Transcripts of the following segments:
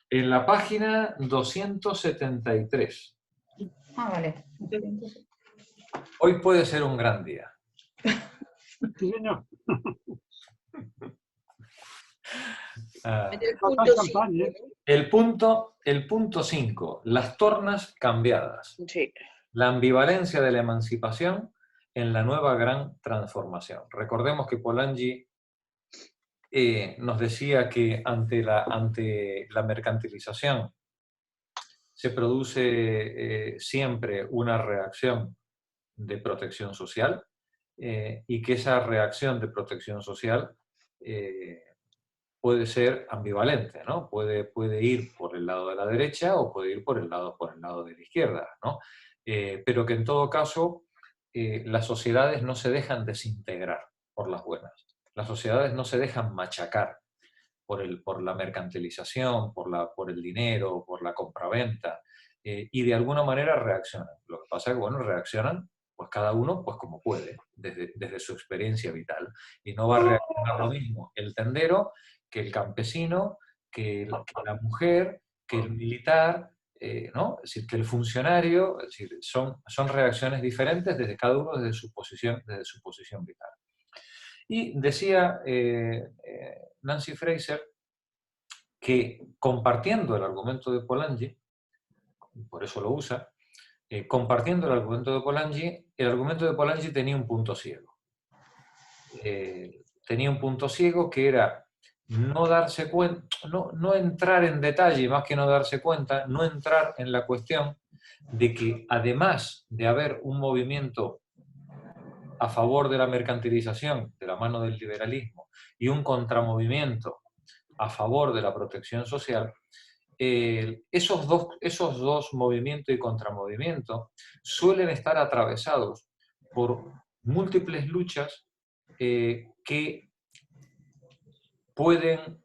En la página 273. Vale. Hoy puede ser un gran día. Sí, señor. Ah, En el Falta punto champán, 5, ¿eh? el punto 5, las tornas cambiadas. ¿no? Sí. La ambivalencia de la emancipación en la nueva gran transformación. Recordemos que Polanyi nos decía que ante la mercantilización se produce siempre una reacción de protección social y que esa reacción de protección social puede ser ambivalente, ¿no? Puede ir por el lado de la derecha o puede ir por el lado de la izquierda, ¿no? Pero que en todo caso las sociedades no se dejan desintegrar por las buenas. Las sociedades no se dejan machacar por la mercantilización, por el dinero, por la compraventa, y de alguna manera reaccionan. Lo que pasa es que, bueno, reaccionan pues cada uno pues como puede, desde su experiencia vital. Y no va a reaccionar lo mismo el tendero que el campesino, que la mujer, que el militar, ¿no? Es decir, que el funcionario, es decir, son reacciones diferentes desde cada uno desde su posición vital. Y decía Nancy Fraser que compartiendo el argumento de Polanyi, por eso lo usa, compartiendo el argumento de Polanyi tenía un punto ciego. Tenía un punto ciego que era no darse cuenta, no entrar en detalle, más que no darse cuenta, no entrar en la cuestión de que además de haber un movimiento a favor de la mercantilización de la mano del liberalismo y un contramovimiento a favor de la protección social, esos dos movimientos y contramovimientos suelen estar atravesados por múltiples luchas que pueden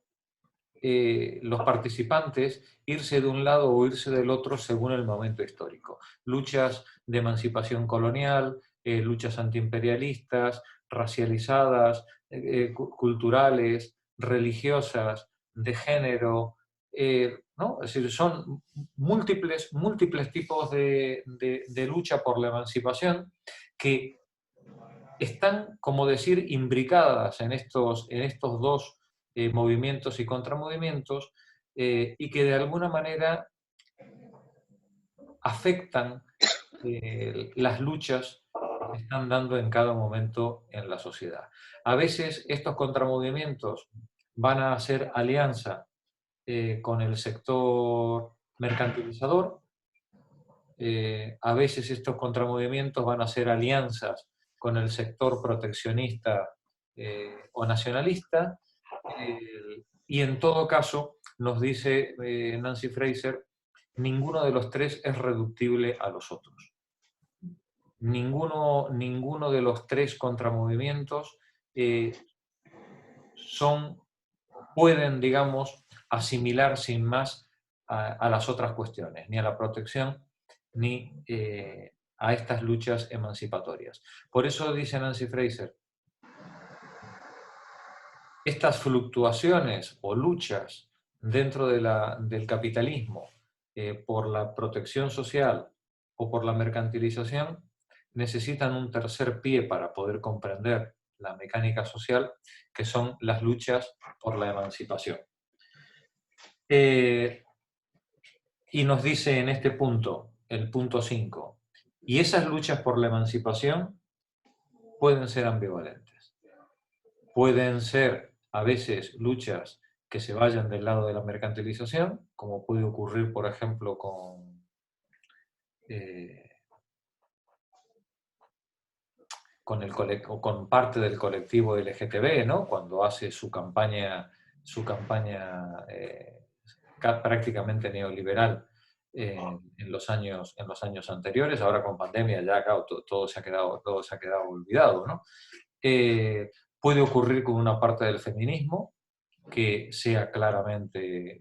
los participantes irse de un lado o irse del otro según el momento histórico. Luchas de emancipación colonial, luchas antiimperialistas, racializadas, culturales, religiosas, de género, ¿no? Es decir, son múltiples tipos de lucha por la emancipación que están, como decir, imbricadas en estos dos movimientos y contramovimientos y que de alguna manera afectan las luchas que se están dando en cada momento en la sociedad. A veces estos contramovimientos van a hacer alianza con el sector mercantilizador, a veces estos contramovimientos van a hacer alianzas con el sector proteccionista o nacionalista, y en todo caso, nos dice Nancy Fraser, ninguno de los tres es reductible a los otros. Ninguno de los tres contramovimientos pueden, digamos, asimilar sin más a las otras cuestiones, ni a la protección, ni a estas luchas emancipatorias. Por eso dice Nancy Fraser, estas fluctuaciones o luchas dentro del capitalismo por la protección social o por la mercantilización necesitan un tercer pie para poder comprender la mecánica social, que son las luchas por la emancipación. Y nos dice en este punto, el punto 5, y esas luchas por la emancipación pueden ser ambivalentes. Pueden ser a veces luchas que se vayan del lado de la mercantilización, como puede ocurrir, por ejemplo, con parte del colectivo LGTB, ¿no? Cuando hace su campaña prácticamente neoliberal en los años anteriores. Ahora con pandemia ya claro, todo se ha quedado olvidado, ¿no? Puede ocurrir con una parte del feminismo que sea claramente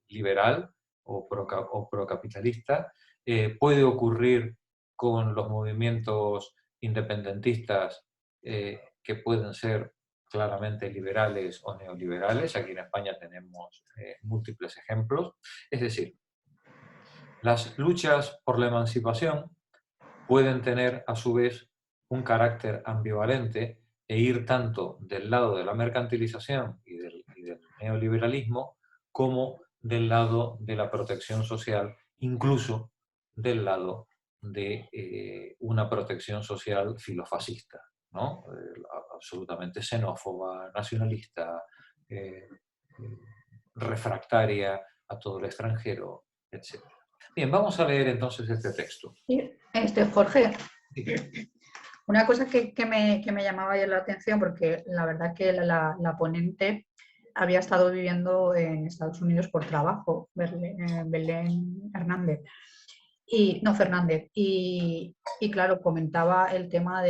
liberal o procapitalista. Puede ocurrir con los movimientos independentistas que pueden ser claramente liberales o neoliberales. Aquí en España tenemos múltiples ejemplos. Es decir, las luchas por la emancipación pueden tener a su vez un carácter ambivalente e ir tanto del lado de la mercantilización y del neoliberalismo como del lado de la protección social, incluso del lado de una protección social filofascista, ¿no? Absolutamente xenófoba, nacionalista, eh, eh, refractaria a todo el extranjero, etc. Bien, vamos a leer entonces este texto. Sí, Jorge, Sí. una cosa que me llamaba ayer la atención, porque la verdad que la ponente había estado viviendo en Estados Unidos por trabajo, Belén Hernández, y no Fernández, y claro, comentaba el tema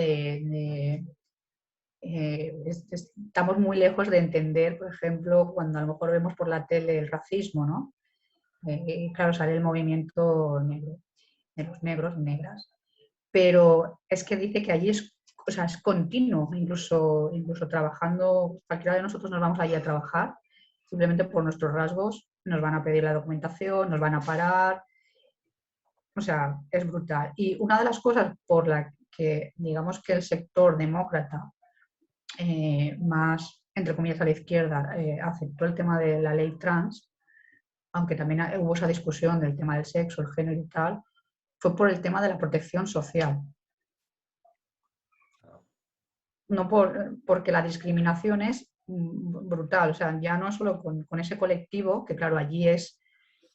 estamos muy lejos de entender, por ejemplo, cuando a lo mejor vemos por la tele el racismo, ¿no? Claro, sale el movimiento negro, de los negros, negras, pero es que dice que allí es, o sea, es continuo, incluso trabajando, cualquiera de nosotros nos vamos allí a trabajar, simplemente por nuestros rasgos nos van a pedir la documentación, nos van a parar, o sea, es brutal. Y una de las cosas por la que, digamos que el sector demócrata más, entre comillas, a la izquierda, aceptó el tema de la ley trans, aunque también hubo esa discusión del tema del sexo, el género y tal, fue por el tema de la protección social. No porque la discriminación es brutal, o sea, ya no solo con ese colectivo, que claro, allí no es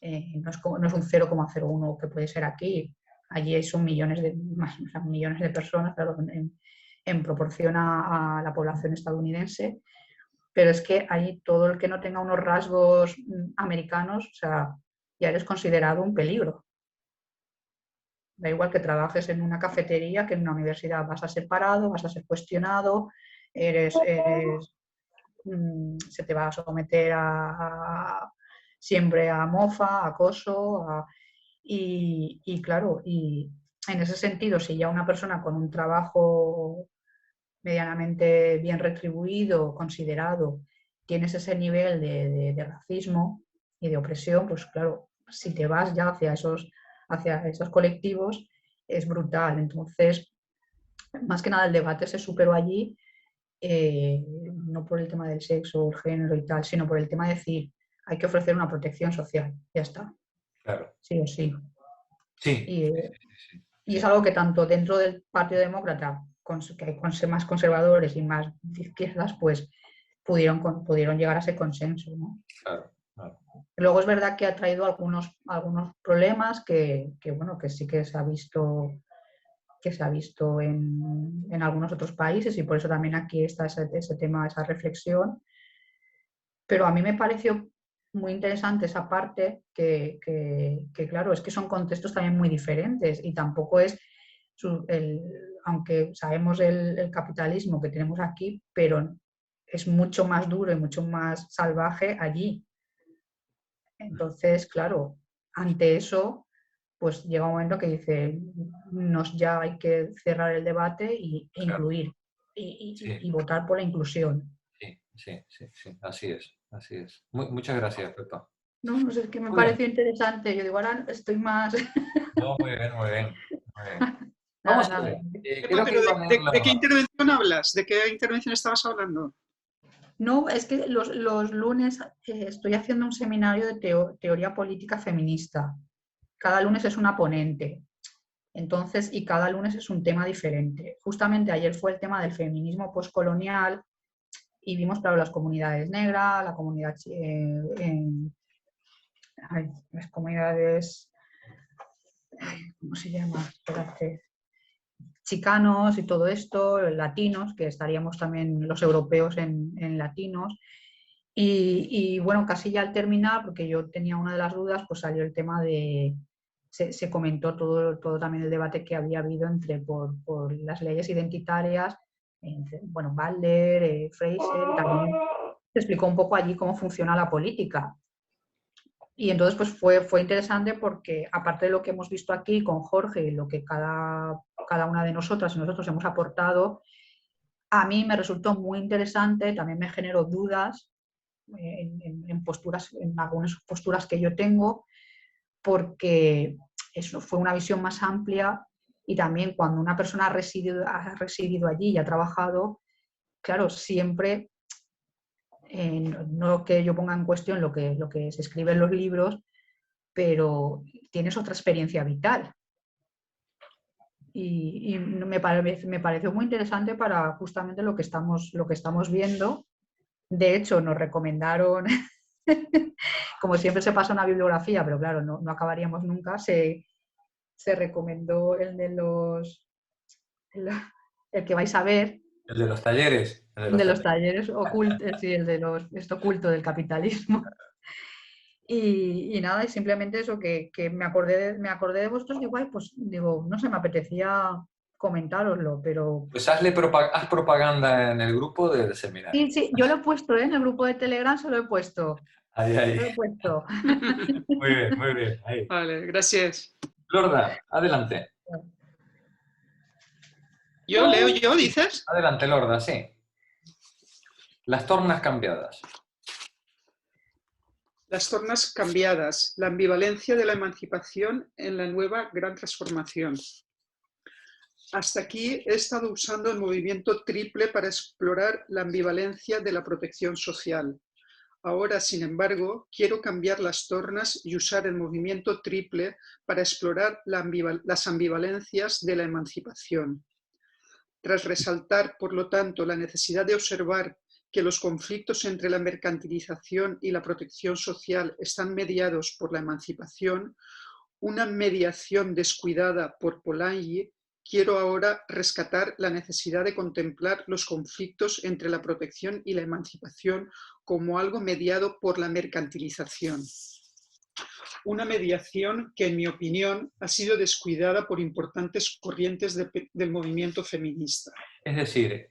un 0,01 que puede ser aquí, allí son millones de personas, claro, en proporción a la población estadounidense, pero es que ahí todo el que no tenga unos rasgos americanos, o sea, ya eres considerado un peligro. Da igual que trabajes en una cafetería que en una universidad, vas a ser parado, vas a ser cuestionado, se te va a someter siempre a mofa, a acoso, y claro, y en ese sentido, si ya una persona con un trabajo medianamente bien retribuido, considerado, tienes ese nivel de racismo y de opresión, pues claro, si te vas ya hacia esos colectivos, es brutal. Entonces, más que nada el debate se superó allí, no por el tema del sexo, el género y tal, sino por el tema de decir, hay que ofrecer una protección social, ya está, Claro. sí o sí. Sí. Y es algo que tanto dentro del Partido Demócrata, que hay más conservadores y más de izquierdas, pues pudieron llegar a ese consenso, ¿no? Claro, claro. Luego es verdad que ha traído algunos problemas bueno, que sí que se ha visto en algunos otros países, y por eso también aquí está ese tema, esa reflexión. Pero a mí me pareció muy interesante esa parte claro, es que son contextos también muy diferentes y tampoco es, aunque sabemos el capitalismo que tenemos aquí, pero es mucho más duro y mucho más salvaje allí. Entonces, claro, ante eso, pues llega un momento que dice, ya hay que cerrar el debate e Claro. incluir Sí, y votar por la inclusión. sí, así es, así es. Muchas gracias, Pepa. No, no sé, es que me Muy bien. pareció interesante. Yo digo, ahora estoy más... No, muy bien, muy bien. Muy bien. Nada, Vamos a ver. nada. Creo que iba a leer ¿De qué intervención hablas? ¿De qué intervención estabas hablando? No, es que los lunes estoy haciendo un seminario de teoría política feminista. Cada lunes es una ponente. Entonces, y cada lunes es un tema diferente. Justamente ayer fue el tema del feminismo postcolonial y vimos, claro, las comunidades negras, la comunidad, las comunidades, ¿cómo se llama? Espérate, chicanos y todo esto, latinos, que estaríamos también los europeos en latinos. Y bueno, casi ya al terminar, porque yo tenía una de las dudas, pues salió el tema se comentó todo también el debate que había habido por las leyes identitarias, bueno, Butler, Fraser, y también se explicó un poco allí cómo funciona la política. Y entonces pues fue interesante porque aparte de lo que hemos visto aquí con Jorge y lo que cada una de nosotras y nosotros hemos aportado, a mí me resultó muy interesante, también me generó dudas en posturas, en algunas posturas que yo tengo, porque eso fue una visión más amplia y también cuando una persona ha residido allí y ha trabajado, claro, siempre, no que yo ponga en cuestión lo que se escribe en los libros, pero tienes otra experiencia vital. Y me pareció muy interesante para justamente lo que estamos viendo. De hecho, nos recomendaron, como siempre se pasa una bibliografía, pero claro, no acabaríamos nunca, se recomendó el que vais a ver, El de los talleres. El de el los de los talleres. talleres ocultos, sí, el de esto oculto del capitalismo. Y nada, y simplemente eso, que me acordé de vosotros, digo, ay, pues digo, no sé, me apetecía comentároslo, pero Pues haz propaganda en el grupo del seminario. sí, sí, yo lo he puesto, ¿eh? En el grupo de Telegram se lo he puesto. Ahí, ahí. Lo he puesto. Muy bien, muy bien. Ahí. Vale, gracias. Lorda, adelante. ¿Yo leo yo, dices? Adelante, Lorda, sí. Las tornas cambiadas. Las tornas cambiadas, la ambivalencia de la emancipación en la nueva gran transformación. Hasta aquí he estado usando el movimiento triple para explorar la ambivalencia de la protección social. Ahora, sin embargo, quiero cambiar las tornas y usar el movimiento triple para explorar las ambivalencias de la emancipación. Tras resaltar, por lo tanto, la necesidad de observar que los conflictos entre la mercantilización y la protección social están mediados por la emancipación, una mediación descuidada por Polanyi, quiero ahora rescatar la necesidad de contemplar los conflictos entre la protección y la emancipación como algo mediado por la mercantilización. Una mediación que, en mi opinión, ha sido descuidada por importantes corrientes del movimiento feminista. Es decir,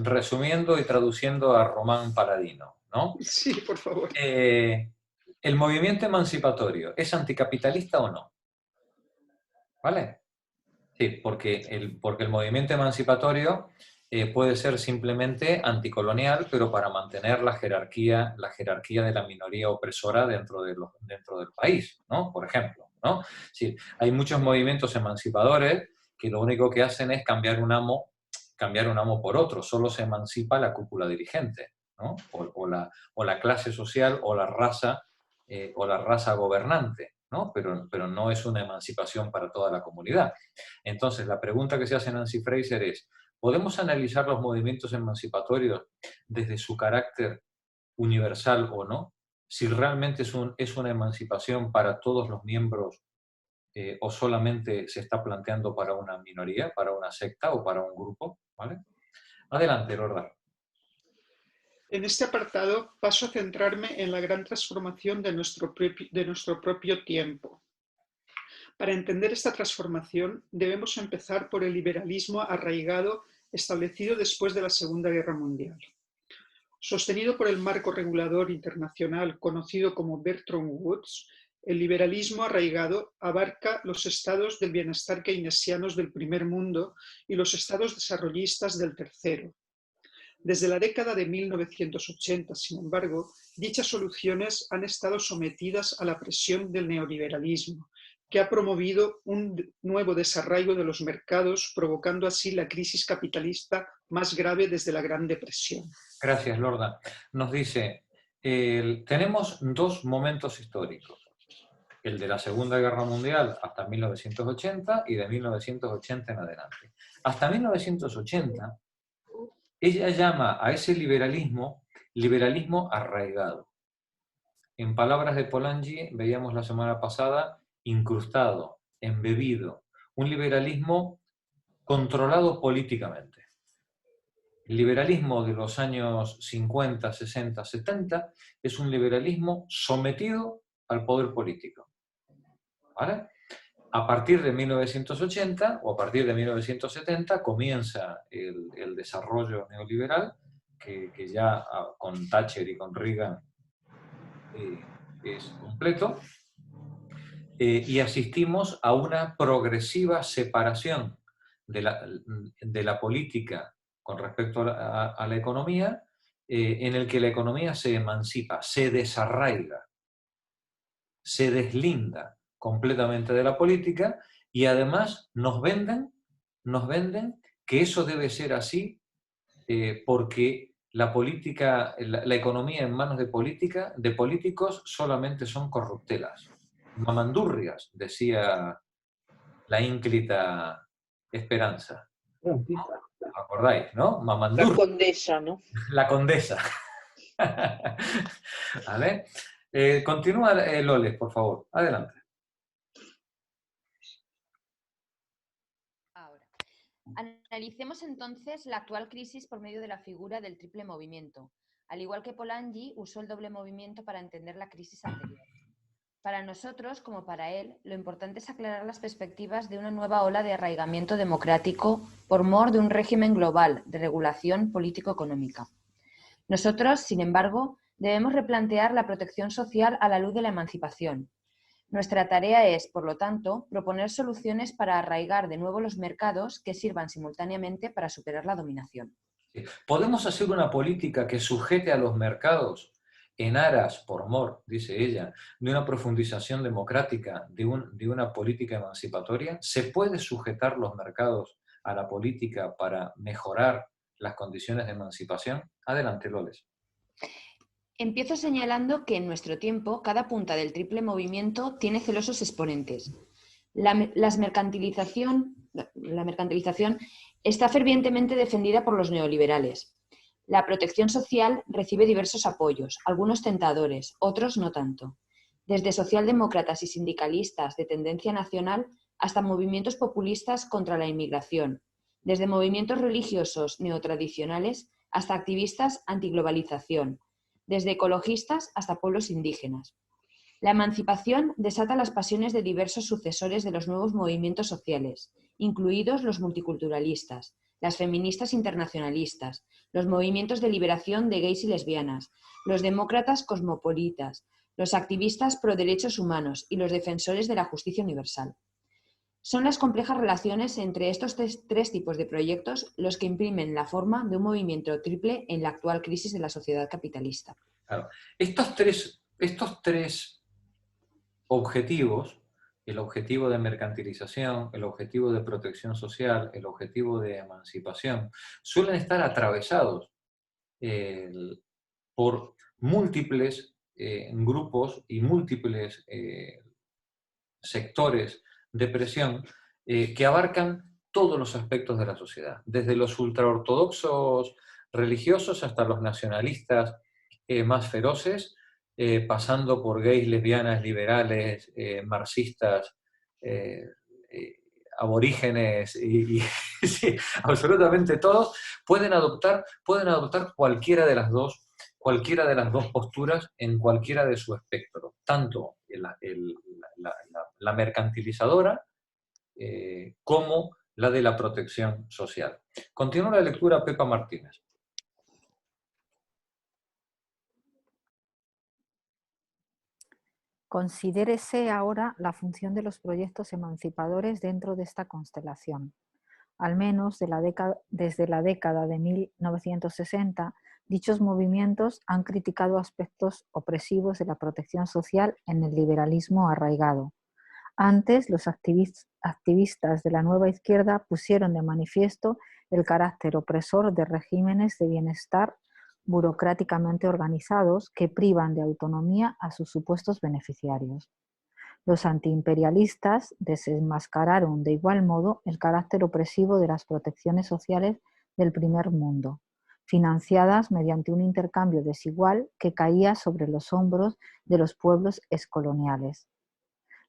resumiendo y traduciendo a Román Paladino, ¿no? Sí, por favor. ¿El movimiento emancipatorio es anticapitalista o no? ¿Vale? Sí, porque el movimiento emancipatorio puede ser simplemente anticolonial, pero para mantener la jerarquía de la minoría opresora dentro del país, ¿no? Por ejemplo, ¿no? Sí, hay muchos movimientos emancipadores que lo único que hacen es cambiar un amo por otro, solo se emancipa la cúpula dirigente, ¿no? O la clase social o la raza gobernante, ¿no? Pero no es una emancipación para toda la comunidad. Entonces, la pregunta que se hace Nancy Fraser es, ¿podemos analizar los movimientos emancipatorios desde su carácter universal o no? Si realmente es una emancipación para todos los miembros o solamente se está planteando para una minoría, para una secta o para un grupo, ¿vale? Adelante, Lorda. En este apartado paso a centrarme en la gran transformación de nuestro propio tiempo. Para entender esta transformación debemos empezar por el liberalismo arraigado establecido después de la Segunda Guerra Mundial. Sostenido por el marco regulador internacional conocido como Bretton Woods, el liberalismo arraigado abarca los estados del bienestar keynesianos del primer mundo y los estados desarrollistas del tercero. Desde la década de 1980, sin embargo, dichas soluciones han estado sometidas a la presión del neoliberalismo, que ha promovido un nuevo desarraigo de los mercados, provocando así la crisis capitalista más grave desde la Gran Depresión. Gracias, Lorda. Nos dice, tenemos dos momentos históricos, el de la Segunda Guerra Mundial hasta 1980 y de 1980 en adelante. Hasta 1980, ella llama a ese liberalismo arraigado. En palabras de Polanyi, veíamos la semana pasada, incrustado, embebido, un liberalismo controlado políticamente. El liberalismo de los años 50, 60, 70 es un liberalismo sometido al poder político. ¿Vale? A partir de 1980 o a partir de 1970 comienza el desarrollo neoliberal, que ya con Thatcher y con Reagan es completo, y asistimos a una progresiva separación de la política con respecto a la economía, en el que la economía se emancipa, se desarraiga, se deslinda completamente de la política y además nos venden que eso debe ser así porque la política, la economía en manos de políticos solamente son corruptelas. Mamandurrias, decía la ínclita Esperanza. ¿Os acordáis, no? La Mamandurria, condesa, ¿no? la condesa. ¿Vale? Continúa, Loles, por favor. Adelante. Ahora, analicemos entonces la actual crisis por medio de la figura del triple movimiento, al igual que Polanyi usó el doble movimiento para entender la crisis anterior. Para nosotros, como para él, lo importante es aclarar las perspectivas de una nueva ola de arraigamiento democrático por mor de un régimen global de regulación político-económica. Nosotros, sin embargo, debemos replantear la protección social a la luz de la emancipación. Nuestra tarea es, por lo tanto, proponer soluciones para arraigar de nuevo los mercados que sirvan simultáneamente para superar la dominación. ¿Podemos hacer una política que sujete a los mercados en aras, por mor, dice ella, de una profundización democrática, de una política emancipatoria? ¿Se puede sujetar los mercados a la política para mejorar las condiciones de emancipación? Adelante, Loles. Empiezo señalando que en nuestro tiempo cada punta del triple movimiento tiene celosos exponentes. La mercantilización está fervientemente defendida por los neoliberales. La protección social recibe diversos apoyos, algunos tentadores, otros no tanto. Desde socialdemócratas y sindicalistas de tendencia nacional hasta movimientos populistas contra la inmigración, desde movimientos religiosos neotradicionales hasta activistas antiglobalización, desde ecologistas hasta pueblos indígenas. La emancipación desata las pasiones de diversos sucesores de los nuevos movimientos sociales, incluidos los multiculturalistas, las feministas internacionalistas, los movimientos de liberación de gays y lesbianas, los demócratas cosmopolitas, los activistas pro derechos humanos y los defensores de la justicia universal. Son las complejas relaciones entre estos tres tipos de proyectos los que imprimen la forma de un movimiento triple en la actual crisis de la sociedad capitalista. Claro. Estos tres objetivos, el objetivo de mercantilización, el objetivo de protección social, el objetivo de emancipación, suelen estar atravesados por múltiples grupos y múltiples sectores de presión que abarcan todos los aspectos de la sociedad, desde los ultraortodoxos religiosos hasta los nacionalistas más feroces, pasando por gays, lesbianas, liberales, marxistas, aborígenes y sí, absolutamente todos, pueden adoptar cualquiera de las dos posturas en cualquiera de su espectro, tanto la mercantilizadora como la de la protección social. Continúa la lectura, Pepa Martínez. Considérese ahora la función de los proyectos emancipadores dentro de esta constelación. Al menos desde la década de 1960, dichos movimientos han criticado aspectos opresivos de la protección social en el liberalismo arraigado. Antes, los activistas de la nueva izquierda pusieron de manifiesto el carácter opresor de regímenes de bienestar burocráticamente organizados que privan de autonomía a sus supuestos beneficiarios. Los antiimperialistas desenmascararon de igual modo el carácter opresivo de las protecciones sociales del primer mundo, financiadas mediante un intercambio desigual que caía sobre los hombros de los pueblos excoloniales.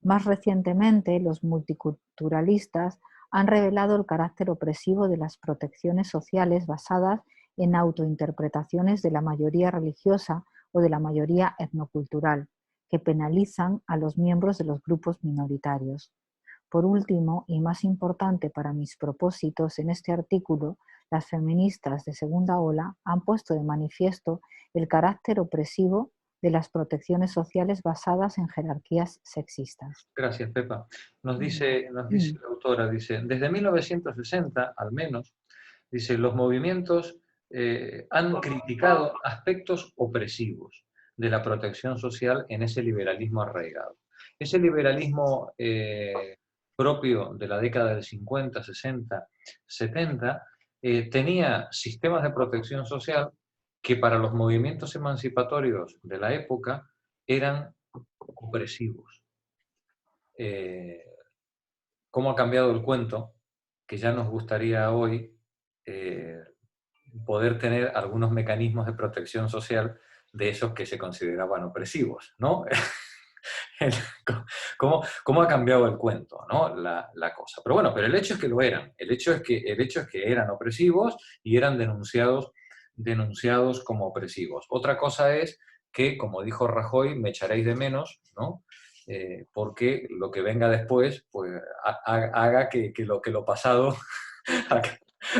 Más recientemente, los multiculturalistas han revelado el carácter opresivo de las protecciones sociales basadas en autointerpretaciones de la mayoría religiosa o de la mayoría etnocultural, que penalizan a los miembros de los grupos minoritarios. Por último, y más importante para mis propósitos en este artículo, las feministas de segunda ola han puesto de manifiesto el carácter opresivo de las protecciones sociales basadas en jerarquías sexistas. Gracias, Pepa. Nos dice la autora, dice, desde 1960, al menos, Dice, los movimientos han criticado aspectos opresivos de la protección social en ese liberalismo arraigado. Ese liberalismo propio de la década del 50, 60, 70, tenía sistemas de protección social que para los movimientos emancipatorios de la época eran opresivos. ¿Cómo ha cambiado el cuento? Que ya nos gustaría hoy poder tener algunos mecanismos de protección social de esos que se consideraban opresivos, ¿no? ¿Cómo ha cambiado el cuento, ¿no? la cosa? Pero bueno, pero el hecho es que lo eran. El hecho es que eran opresivos y eran denunciados como opresivos. Otra cosa es que, como dijo Rajoy, me echaréis de menos, ¿no? Porque lo que venga después pues, haga que lo pasado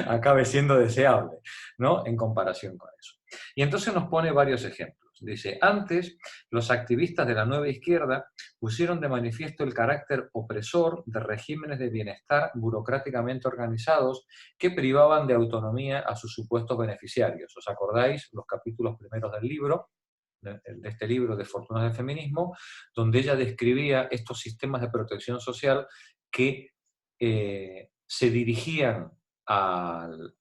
acabe siendo deseable, ¿no? En comparación con eso. Y entonces nos pone varios ejemplos. Dice, antes los activistas de la nueva izquierda pusieron de manifiesto el carácter opresor de regímenes de bienestar burocráticamente organizados que privaban de autonomía a sus supuestos beneficiarios. ¿Os acordáis los capítulos primeros del libro? De este libro de Fortunas del Feminismo, donde ella describía estos sistemas de protección social que se dirigían al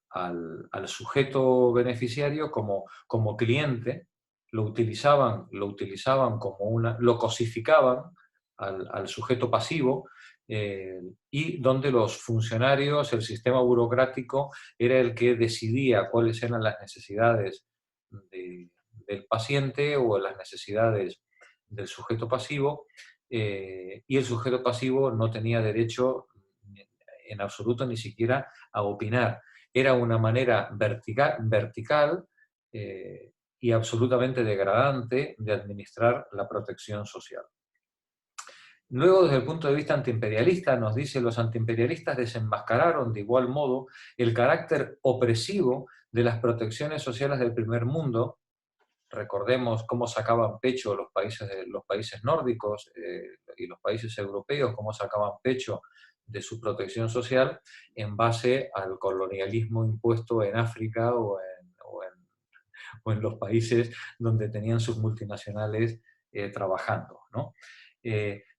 sujeto beneficiario como cliente, lo utilizaban lo cosificaban al sujeto pasivo, y donde los funcionarios, el sistema burocrático, era el que decidía cuáles eran las necesidades del paciente o las necesidades del sujeto pasivo, y el sujeto pasivo no tenía derecho en absoluto ni siquiera a opinar. Era una manera vertical y absolutamente degradante de administrar la protección social. Luego, desde el punto de vista antiimperialista, nos dice, los antiimperialistas desenmascararon de igual modo el carácter opresivo de las protecciones sociales del primer mundo. Recordemos cómo sacaban pecho los países nórdicos y los países europeos, cómo sacaban pecho de su protección social en base al colonialismo impuesto en África o en los países donde tenían sus multinacionales trabajando, ¿no?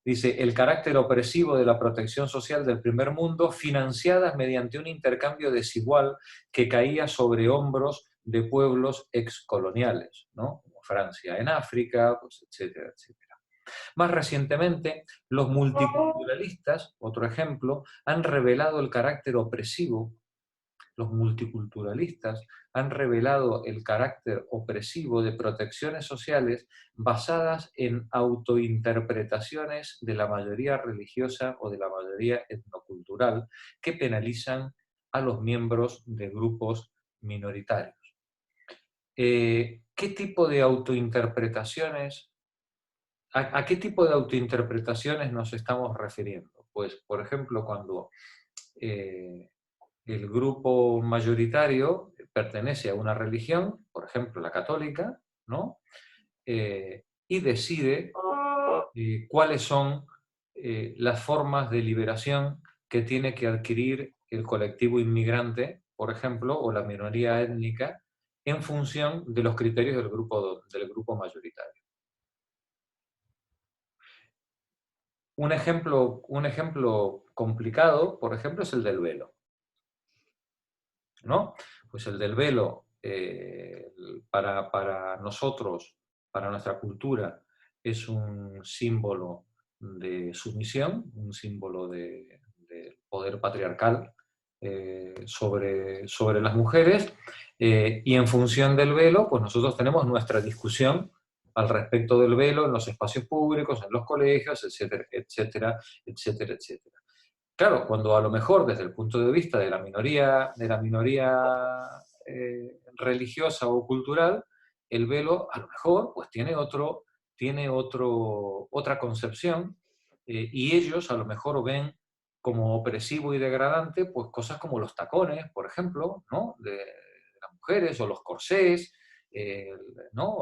Dice, el carácter opresivo de la protección social del primer mundo, financiadas mediante un intercambio desigual que caía sobre hombros de pueblos excoloniales, ¿no? Como Francia en África, pues, etcétera, etcétera. Más recientemente, los multiculturalistas, otro ejemplo, han revelado el carácter opresivo. Los multiculturalistas han revelado el carácter opresivo de protecciones sociales basadas en autointerpretaciones de la mayoría religiosa o de la mayoría etnocultural que penalizan a los miembros de grupos minoritarios. ¿Qué tipo de autointerpretaciones, a qué tipo de autointerpretaciones nos estamos refiriendo? Pues, por ejemplo, cuando el grupo mayoritario pertenece a una religión, por ejemplo la católica, ¿no? Y decide cuáles son las formas de liberación que tiene que adquirir el colectivo inmigrante, por ejemplo, o la minoría étnica, en función de los criterios del grupo mayoritario. Un ejemplo complicado, por ejemplo, es el del velo, ¿no? Pues el del velo, para nosotros, para nuestra cultura, es un símbolo de sumisión, un símbolo de poder patriarcal sobre las mujeres, y en función del velo, pues nosotros tenemos nuestra discusión al respecto del velo en los espacios públicos, en los colegios, etcétera, etcétera, etcétera, etcétera. Claro, cuando a lo mejor desde el punto de vista de la minoría religiosa o cultural, el velo a lo mejor pues tiene otra concepción, y ellos a lo mejor ven como opresivo y degradante pues cosas como los tacones, por ejemplo, ¿no? de las mujeres, o los corsés, ¿no?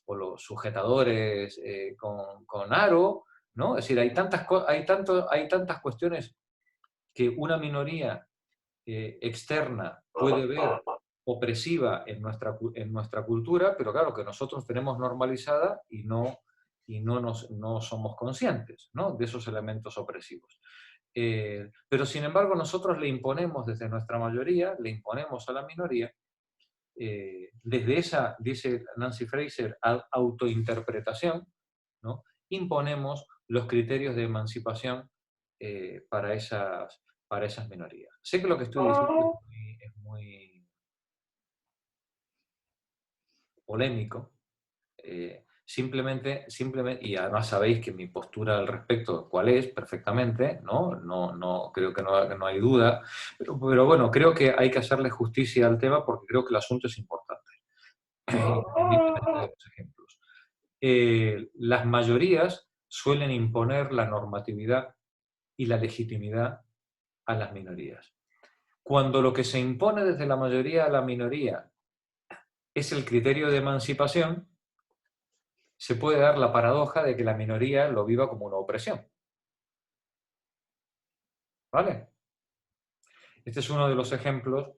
O los sujetadores con aro, ¿no? Es decir, hay tantas cuestiones que una minoría externa puede ver opresiva en nuestra cultura, pero claro, que nosotros tenemos normalizada y no somos conscientes, ¿no?, de esos elementos opresivos. Pero sin embargo nosotros le imponemos desde nuestra mayoría, le imponemos a la minoría, desde esa, dice Nancy Fraser, autointerpretación, ¿no?, imponemos los criterios de emancipación para esas minorías. Sé que lo que estoy diciendo es muy polémico, simplemente, y además sabéis que mi postura al respecto cuál es perfectamente, no creo que no hay duda, pero bueno, creo que hay que hacerle justicia al tema porque creo que el asunto es importante. Independientemente de los ejemplos. Las mayorías suelen imponer la normatividad y la legitimidad a las minorías. Cuando lo que se impone desde la mayoría a la minoría es el criterio de emancipación, se puede dar la paradoja de que la minoría lo viva como una opresión. ¿Vale? Este es uno de los ejemplos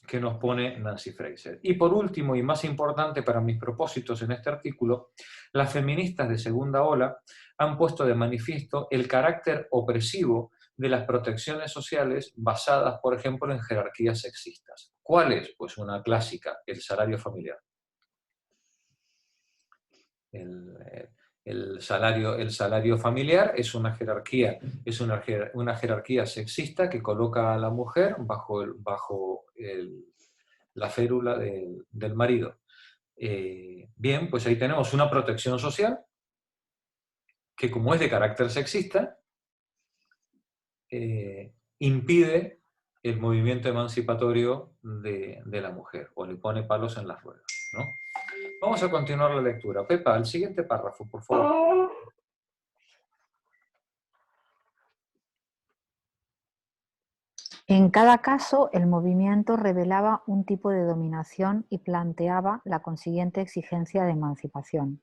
que nos pone Nancy Fraser. Y por último, y más importante para mis propósitos en este artículo, las feministas de segunda ola han puesto de manifiesto el carácter opresivo de las protecciones sociales basadas, por ejemplo, en jerarquías sexistas. ¿Cuál es? Pues una clásica, el salario familiar. El salario familiar es una jerarquía sexista que coloca a la mujer bajo la férula del marido. Bien, pues ahí tenemos una protección social que, como es de carácter sexista, impide el movimiento emancipatorio de la mujer, o le pone palos en las ruedas, ¿no? Vamos a continuar la lectura. Pepa, el siguiente párrafo, por favor. En cada caso, el movimiento revelaba un tipo de dominación y planteaba la consiguiente exigencia de emancipación.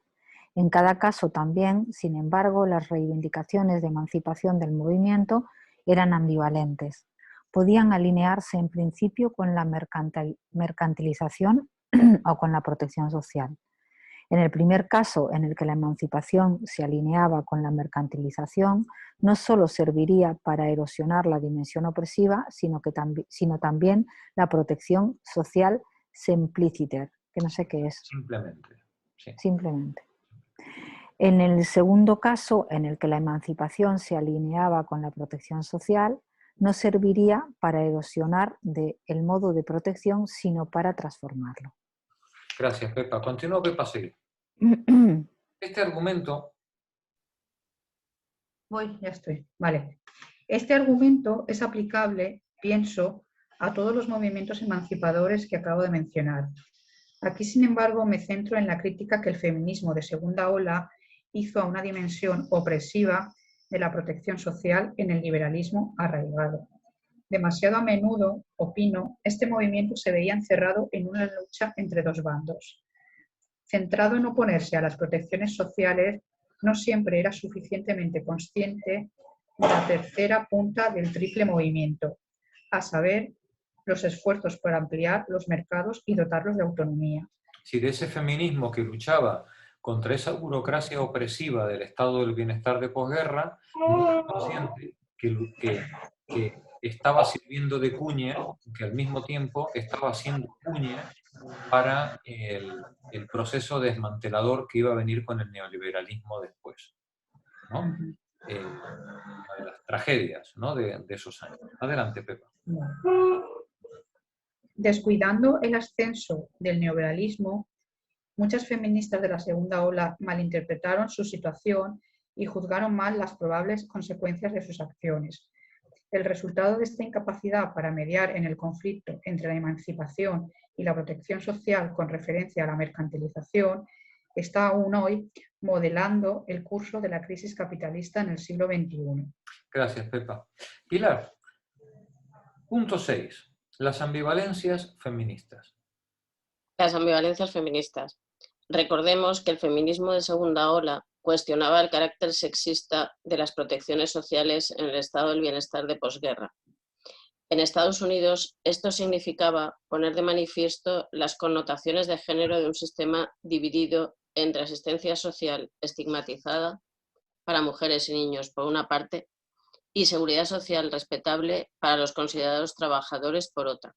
En cada caso también, sin embargo, las reivindicaciones de emancipación del movimiento eran ambivalentes. Podían alinearse en principio con la mercantilización o con la protección social. En el primer caso, en el que la emancipación se alineaba con la mercantilización, no solo serviría para erosionar la dimensión opresiva, sino también la protección social simpliciter, que no sé qué es. Simplemente. Sí. Simplemente. En el segundo caso, en el que la emancipación se alineaba con la protección social, no serviría para erosionar el modo de protección, sino para transformarlo. Gracias, Pepa. Continúa, Pepa, sigue. Este argumento... Ya estoy. Vale. Este argumento es aplicable, pienso, a todos los movimientos emancipadores que acabo de mencionar. Aquí, sin embargo, me centro en la crítica que el feminismo de segunda ola hizo a una dimensión opresiva de la protección social en el liberalismo arraigado. Demasiado a menudo, opino, este movimiento se veía encerrado en una lucha entre dos bandos. Centrado en oponerse a las protecciones sociales, no siempre era suficientemente consciente de la tercera punta del triple movimiento, a saber, los esfuerzos por ampliar los mercados y dotarlos de autonomía. Si de ese feminismo que luchaba contra esa burocracia opresiva del estado del bienestar de posguerra, no era consciente que estaba sirviendo de cuña, que al mismo tiempo estaba haciendo cuña para el proceso desmantelador que iba a venir con el neoliberalismo después, ¿no? Una de las tragedias, ¿no?, de esos años. Adelante, Pepa. Descuidando el ascenso del neoliberalismo, muchas feministas de la segunda ola malinterpretaron su situación y juzgaron mal las probables consecuencias de sus acciones. El resultado de esta incapacidad para mediar en el conflicto entre la emancipación y la protección social con referencia a la mercantilización está aún hoy modelando el curso de la crisis capitalista en el siglo XXI. Gracias, Pepa. Pilar, punto 6. Las ambivalencias feministas. Las ambivalencias feministas. Recordemos que el feminismo de segunda ola cuestionaba el carácter sexista de las protecciones sociales en el estado del bienestar de posguerra. En Estados Unidos, esto significaba poner de manifiesto las connotaciones de género de un sistema dividido entre asistencia social estigmatizada para mujeres y niños, por una parte, y seguridad social respetable para los considerados trabajadores, por otra.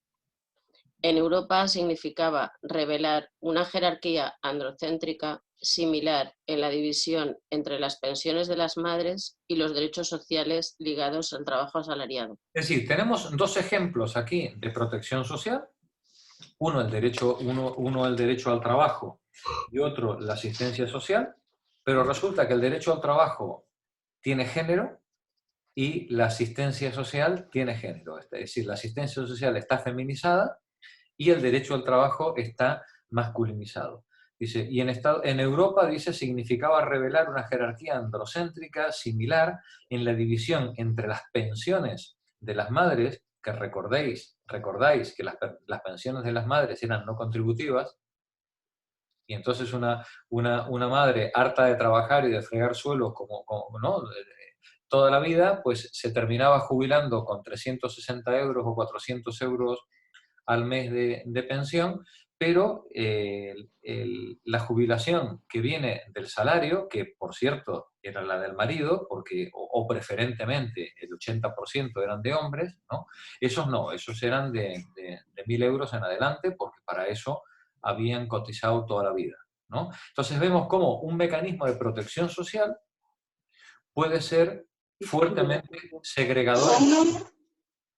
En Europa significaba revelar una jerarquía androcéntrica similar en la división entre las pensiones de las madres y los derechos sociales ligados al trabajo asalariado. Es decir, tenemos dos ejemplos aquí de protección social. Uno el derecho al trabajo y otro la asistencia social, pero resulta que el derecho al trabajo tiene género y la asistencia social tiene género. Es decir, la asistencia social está feminizada y el derecho al trabajo está masculinizado. Dice, y en Europa, dice, significaba revelar una jerarquía androcéntrica similar en la división entre las pensiones de las madres, que recordáis que las pensiones de las madres eran no contributivas, y entonces una madre harta de trabajar y de fregar suelo ¿no? Toda la vida, pues se terminaba jubilando con 360 euros o 400 euros al mes de pensión, pero la jubilación que viene del salario, que por cierto era la del marido, porque, o preferentemente el 80% eran de hombres, ¿no? Esos eran de 1.000 euros en adelante, porque para eso habían cotizado toda la vida, ¿no? Entonces vemos cómo un mecanismo de protección social puede ser fuertemente segregador,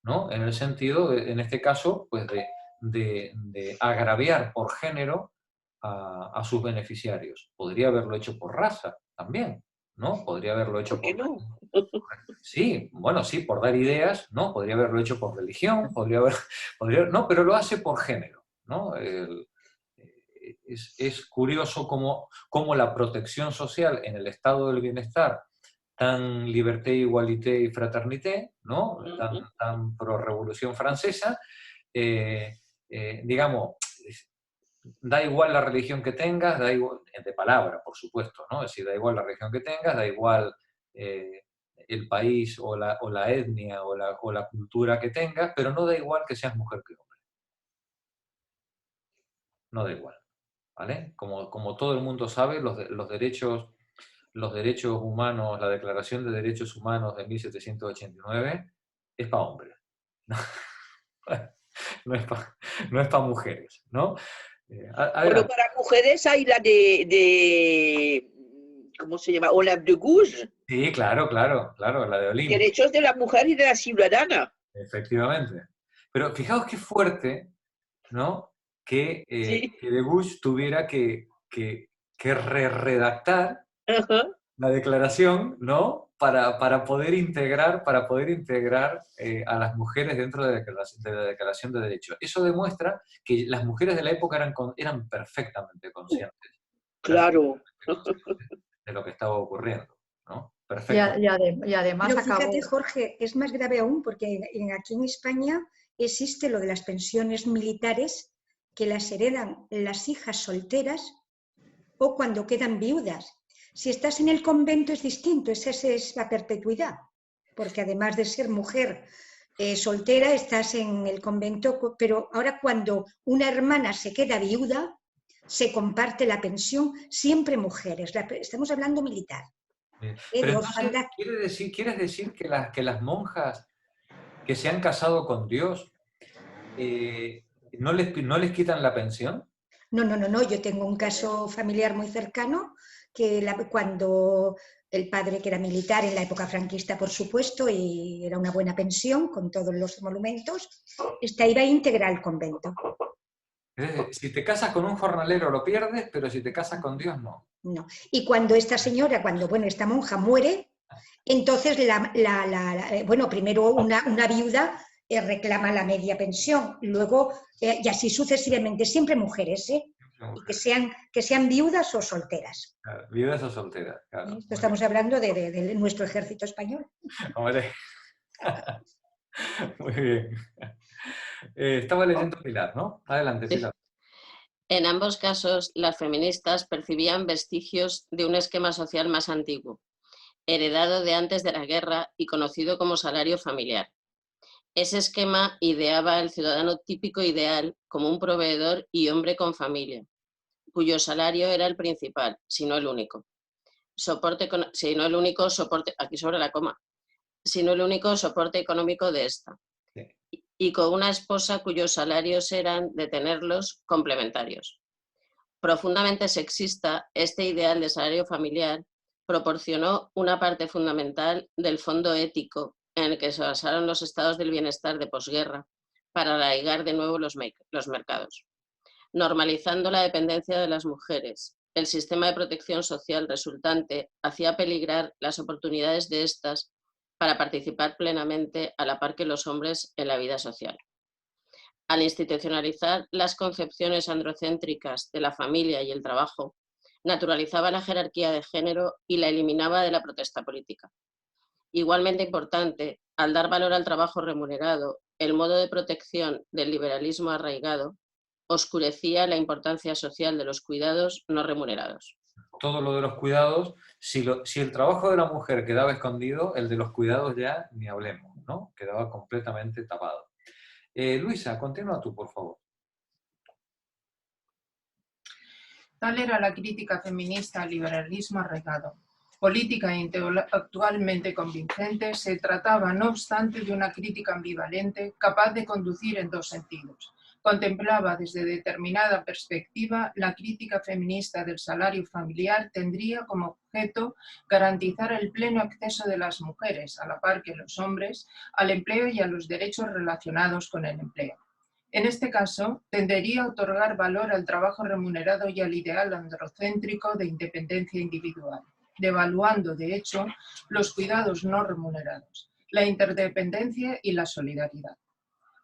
¿no? En el sentido, en este caso, pues de agraviar por género a sus beneficiarios. Podría haberlo hecho por raza también, ¿no? Podría haberlo hecho ¿Por qué no? Sí, bueno, sí, por dar ideas, ¿no? Podría haberlo hecho por religión, no, pero lo hace por género, ¿no? Es curioso cómo la protección social en el estado del bienestar, tan liberté, igualité y fraternité, ¿no? Tan pro Revolución Francesa, digamos, da igual la religión que tengas, da igual, de palabra, por supuesto, ¿no? Es decir, da igual la religión que tengas, da igual el país o la etnia o la cultura que tengas, pero no da igual que seas mujer que hombre. No da igual, ¿vale? Como todo el mundo sabe, los derechos humanos, la Declaración de Derechos Humanos de 1789 es para hombres. No es para mujeres, ¿no? Bueno, para mujeres hay la ¿cómo se llama? Olympe de Gouges. Sí, claro, la de Olimpia. Derechos de la mujer y de la ciudadana. Efectivamente. Pero fijaos qué fuerte, ¿no? Que Sí. de Bush tuviera que redactar la declaración, ¿no? Para poder integrar a las mujeres dentro de la Declaración de Derechos. Eso demuestra que las mujeres de la época eran perfectamente conscientes. Claro. De lo que estaba ocurriendo, ¿no? Y Perfecto. además Pero acabó... fíjate, Jorge, es más grave aún porque aquí en España existe lo de las pensiones militares que las heredan las hijas solteras o cuando quedan viudas. Si estás en el convento es distinto, esa es la perpetuidad, porque además de ser mujer soltera estás en el convento, pero ahora cuando una hermana se queda viuda, se comparte la pensión, siempre mujeres, estamos hablando militar. Pero entonces, ¿quieres decir que las monjas que se han casado con Dios no les quitan la pensión? No, yo tengo un caso familiar muy cercano que cuando el padre, que era militar en la época franquista, por supuesto, y era una buena pensión con todos los emolumentos, iba íntegra al convento. Si te casas con un jornalero lo pierdes, pero si te casas con Dios no. No. Y cuando esta señora, esta monja muere, entonces, primero una viuda reclama la media pensión, luego, y así sucesivamente, siempre mujeres, y que sean viudas o solteras. Claro, viudas o solteras, claro. Esto estamos hablando de nuestro ejército español. Hombre. Muy bien. Estaba leyendo Pilar, ¿no? Adelante, Pilar. En ambos casos, las feministas percibían vestigios de un esquema social más antiguo, heredado de antes de la guerra y conocido como salario familiar. Ese esquema ideaba al ciudadano típico ideal como un proveedor y hombre con familia, cuyo salario era el principal, si no el único. Si no el único soporte, aquí sobre la coma, sino el único soporte económico de esta. Sí. Y con una esposa cuyos salarios eran, de tenerlos, complementarios. Profundamente sexista, este ideal de salario familiar proporcionó una parte fundamental del fondo ético en el que se basaron los estados del bienestar de posguerra para arraigar de nuevo los mercados, normalizando la dependencia de las mujeres. El sistema de protección social resultante hacía peligrar las oportunidades de estas para participar plenamente a la par que los hombres en la vida social. Al institucionalizar las concepciones androcéntricas de la familia y el trabajo, naturalizaba la jerarquía de género y la eliminaba de la protesta política. Igualmente importante, al dar valor al trabajo remunerado, el modo de protección del liberalismo arraigado oscurecía la importancia social de los cuidados no remunerados. Todo lo de los cuidados, si el trabajo de la mujer quedaba escondido, el de los cuidados ya ni hablemos, ¿no? Quedaba completamente tapado. Luisa, continúa tú, por favor. Tal era la crítica feminista al liberalismo arraigado. Política e intelectualmente convincente, se trataba, no obstante, de una crítica ambivalente capaz de conducir en dos sentidos. Contemplaba desde determinada perspectiva, la crítica feminista del salario familiar tendría como objeto garantizar el pleno acceso de las mujeres, a la par que los hombres, al empleo y a los derechos relacionados con el empleo. En este caso, tendería a otorgar valor al trabajo remunerado y al ideal androcéntrico de independencia individual, devaluando, de hecho, los cuidados no remunerados, la interdependencia y la solidaridad.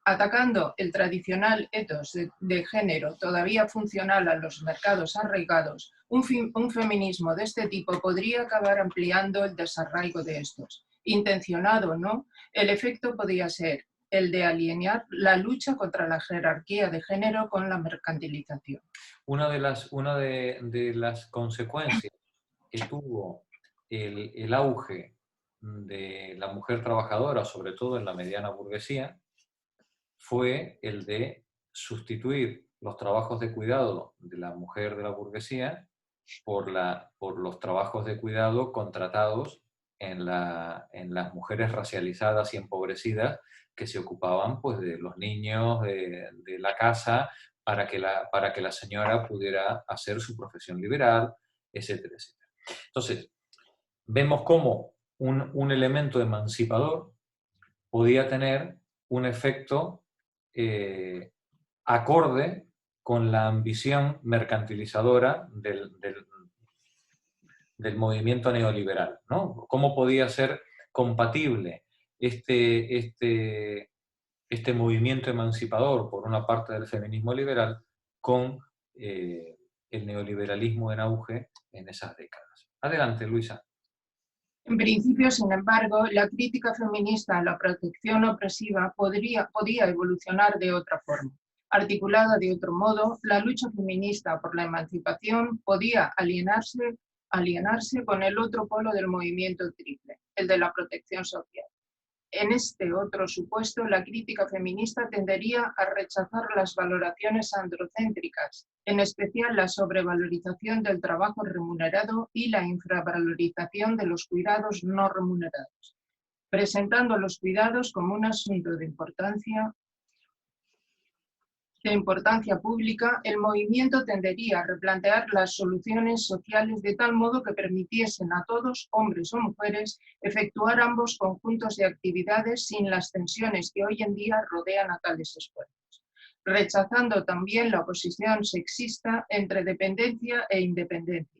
Atacando el tradicional ethos de género todavía funcional a los mercados arraigados, un feminismo de este tipo podría acabar ampliando el desarraigo de estos. Intencionado o no, el efecto podría ser el de alinear la lucha contra la jerarquía de género con la mercantilización. Una de las consecuencias que tuvo el auge de la mujer trabajadora, sobre todo en la mediana burguesía, fue el de sustituir los trabajos de cuidado de la mujer de la burguesía por los trabajos de cuidado contratados en las mujeres racializadas y empobrecidas que se ocupaban pues, de los niños, de la casa, para que la señora pudiera hacer su profesión liberal, etcétera, etcétera. Entonces, vemos cómo un elemento emancipador podía tener un efecto acorde con la ambición mercantilizadora del movimiento neoliberal, ¿no? ¿Cómo podía ser compatible este movimiento emancipador por una parte del feminismo liberal con el neoliberalismo en auge en esas décadas? Adelante, Luisa. En principio, sin embargo, la crítica feminista a la protección opresiva podía evolucionar de otra forma. Articulada de otro modo, la lucha feminista por la emancipación podía alienarse con el otro polo del movimiento triple, el de la protección social. En este otro supuesto, la crítica feminista tendería a rechazar las valoraciones androcéntricas, en especial la sobrevalorización del trabajo remunerado y la infravalorización de los cuidados no remunerados, presentando los cuidados como un asunto de importancia pública. El movimiento tendería a replantear las soluciones sociales de tal modo que permitiesen a todos, hombres o mujeres, efectuar ambos conjuntos de actividades sin las tensiones que hoy en día rodean a tales esfuerzos, rechazando también la oposición sexista entre dependencia e independencia.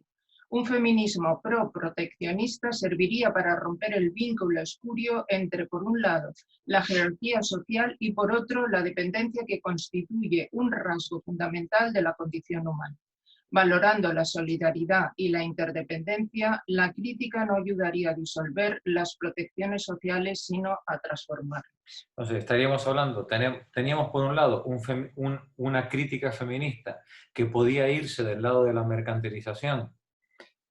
Un feminismo pro-proteccionista serviría para romper el vínculo espurio entre, por un lado, la jerarquía social y, por otro, la dependencia que constituye un rasgo fundamental de la condición humana. Valorando la solidaridad y la interdependencia, la crítica no ayudaría a disolver las protecciones sociales, sino a transformarlas. Entonces, estaríamos hablando, teníamos por un lado una crítica feminista que podía irse del lado de la mercantilización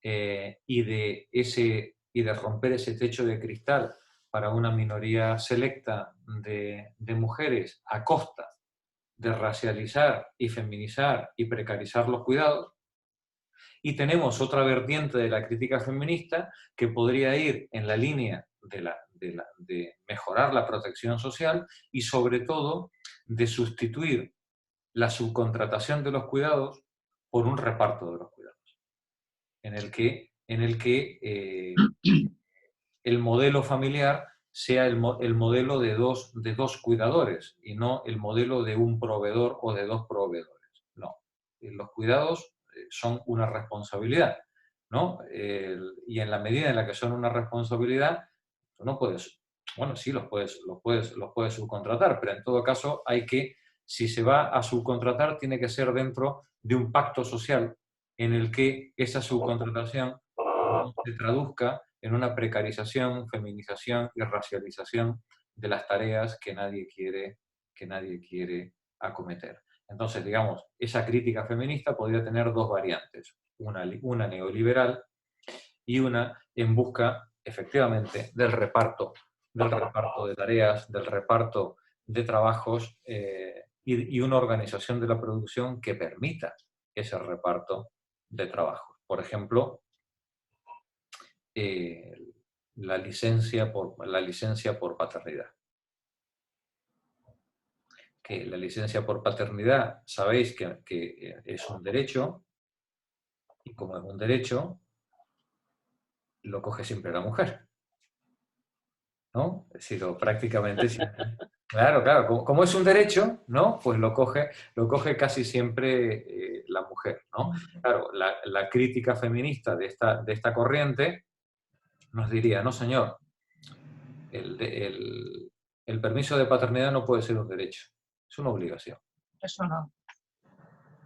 y de romper ese techo de cristal para una minoría selecta de mujeres a costa de racializar y feminizar y precarizar los cuidados. Y tenemos otra vertiente de la crítica feminista que podría ir en la línea de mejorar la protección social y sobre todo de sustituir la subcontratación de los cuidados por un reparto de los cuidados, en el que el modelo familiar sea el modelo de dos cuidadores y no el modelo de un proveedor o de dos proveedores. No, los cuidados son una responsabilidad, ¿no? Y en la medida en la que son una responsabilidad, tú no puedes, bueno, sí los puedes subcontratar, pero en todo caso si se va a subcontratar, tiene que ser dentro de un pacto social en el que esa subcontratación no se traduzca en una precarización, feminización y racialización de las tareas que nadie quiere acometer. Entonces, digamos, esa crítica feminista podría tener dos variantes, una neoliberal y una en busca, efectivamente, del reparto de tareas, del reparto de trabajos y una organización de la producción que permita ese reparto de trabajos. Por ejemplo, la licencia por paternidad. Que la licencia por paternidad, sabéis que es un derecho, y como es un derecho, lo coge siempre la mujer, ¿no? Es decir, prácticamente siempre. Claro, como es un derecho, ¿no? Pues lo coge casi siempre la mujer, ¿no? Claro, la crítica feminista de esta corriente nos diría, no señor, el permiso de paternidad no puede ser un derecho, es una obligación. Eso no.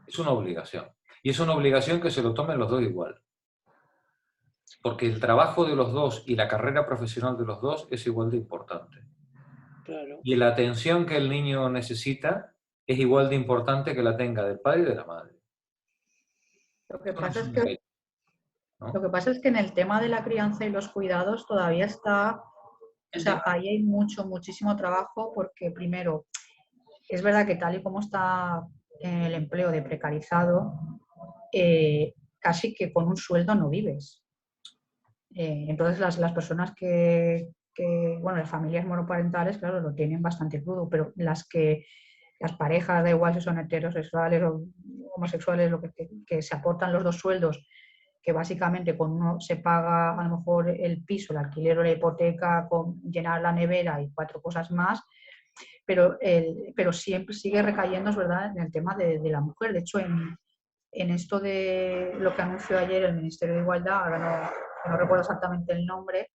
Es una obligación. Y es una obligación que se lo tomen los dos igual. Porque el trabajo de los dos y la carrera profesional de los dos es igual de importante. Claro. Y la atención que el niño necesita es igual de importante que la tenga del padre y de la madre. Lo que Eso no pasa es es un que derecho, ¿no? Lo que pasa es que en el tema de la crianza y los cuidados todavía está, o sea, ahí hay muchísimo trabajo porque primero, es verdad que tal y como está el empleo de precarizado, casi que con un sueldo no vives. Entonces las personas bueno, las familias monoparentales, claro, lo tienen bastante crudo, pero las parejas, da igual si son heterosexuales o homosexuales, que se aportan los dos sueldos, que básicamente con uno se paga a lo mejor el piso, el alquiler o la hipoteca, con llenar la nevera y 4 cosas más, pero siempre sigue recayendo, es verdad, en el tema de la mujer. De hecho, en esto de lo que anunció ayer el Ministerio de Igualdad, ahora no recuerdo exactamente el nombre,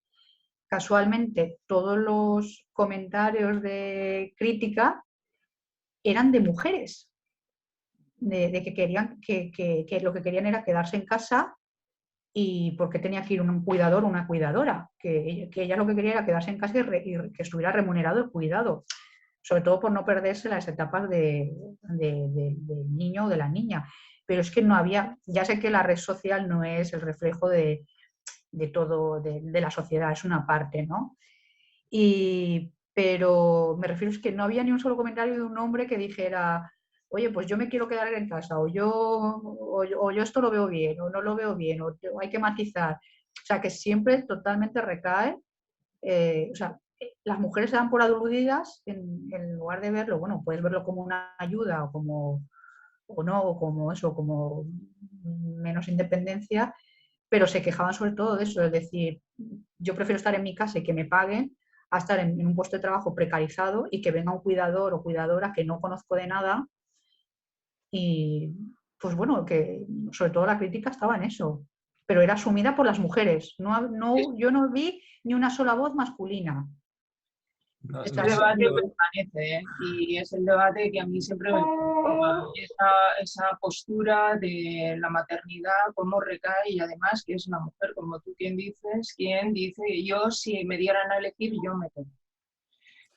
casualmente todos los comentarios de crítica eran de mujeres, de que querían que lo que querían era quedarse en casa y porque tenía que ir un cuidador o una cuidadora, que ella lo que quería era quedarse en casa y que estuviera remunerado el cuidado, sobre todo por no perderse las etapas del niño o de la niña. Pero es que no había, ya sé que la red social no es el reflejo de todo, de la sociedad, es una parte, ¿no? Pero me refiero es que no había ni un solo comentario de un hombre que dijera, oye, pues yo me quiero quedar en casa, o yo esto lo veo bien, o no lo veo bien, o hay que matizar. O sea, que siempre totalmente recae, o sea, las mujeres se dan por aludidas en lugar de verlo, bueno, puedes verlo como una ayuda o como eso, como menos independencia, pero se quejaban sobre todo de eso, es decir, yo prefiero estar en mi casa y que me paguen a estar en un puesto de trabajo precarizado y que venga un cuidador o cuidadora que no conozco de nada y, pues bueno, que sobre todo la crítica estaba en eso, pero era asumida por las mujeres. Yo no vi ni una sola voz masculina. Este debate permanece, ¿eh? Y es el debate que a mí siempre me preocupa, esa postura de la maternidad, cómo recae, y además que es una mujer, como tú quien dice, yo si me dieran a elegir, yo me quedo.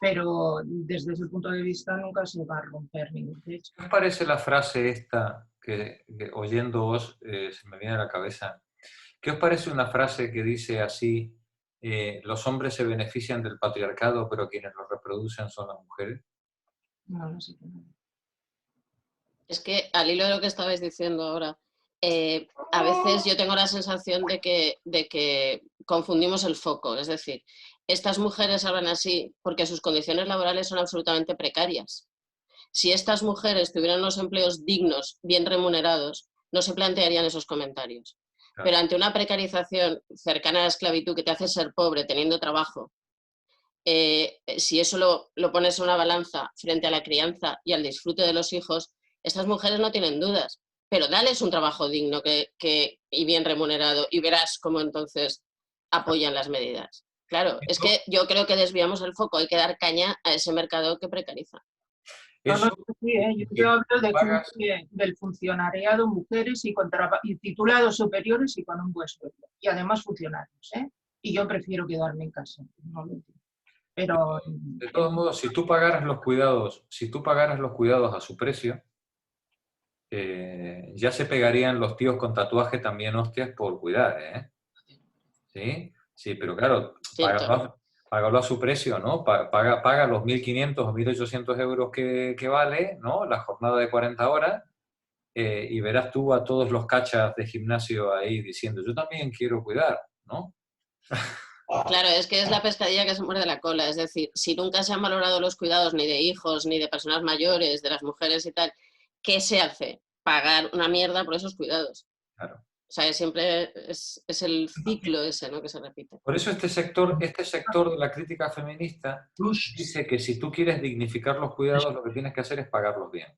Pero desde ese punto de vista nunca se va a romper ningún techo. ¿Qué os parece la frase esta que oyéndoos se me viene a la cabeza? ¿Qué os parece una frase que dice así, los hombres se benefician del patriarcado, pero quienes lo reproducen son las mujeres? No lo sé. Es que al hilo de lo que estabais diciendo ahora, a veces yo tengo la sensación de que confundimos el foco. Es decir, estas mujeres hablan así porque sus condiciones laborales son absolutamente precarias. Si estas mujeres tuvieran unos empleos dignos, bien remunerados, no se plantearían esos comentarios. Claro. Pero ante una precarización cercana a la esclavitud que te hace ser pobre teniendo trabajo, si eso lo pones en una balanza frente a la crianza y al disfrute de los hijos, estas mujeres no tienen dudas. Pero dales un trabajo digno y bien remunerado y verás cómo entonces apoyan las medidas. Claro, es que yo creo que desviamos el foco, hay que dar caña a ese mercado que precariza. Eso, Sí, yo hablo del funcionariado, mujeres y titulados superiores y con un buen sueldo. Y además funcionarios, ¿eh? Y yo prefiero quedarme en casa. No lo entiendo. Pero, de todos modos, si tú pagaras los cuidados a su precio, ya se pegarían los tíos con tatuaje también hostias por cuidar, ¿eh? ¿Sí? Sí, pero claro, págalo a su precio, ¿no? Paga los 1.500 o 1.800 euros que vale, ¿no? La jornada de 40 horas, y verás tú a todos los cachas de gimnasio ahí diciendo, yo también quiero cuidar, ¿no? Claro, es que es la pescadilla que se muerde la cola. Es decir, si nunca se han valorado los cuidados ni de hijos, ni de personas mayores, de las mujeres y tal, ¿qué se hace? Pagar una mierda por esos cuidados. Claro. O sea, siempre es el ciclo ese, ¿no?, que se repite. Por eso este sector de la crítica feminista dice que si tú quieres dignificar los cuidados, lo que tienes que hacer es pagarlos bien.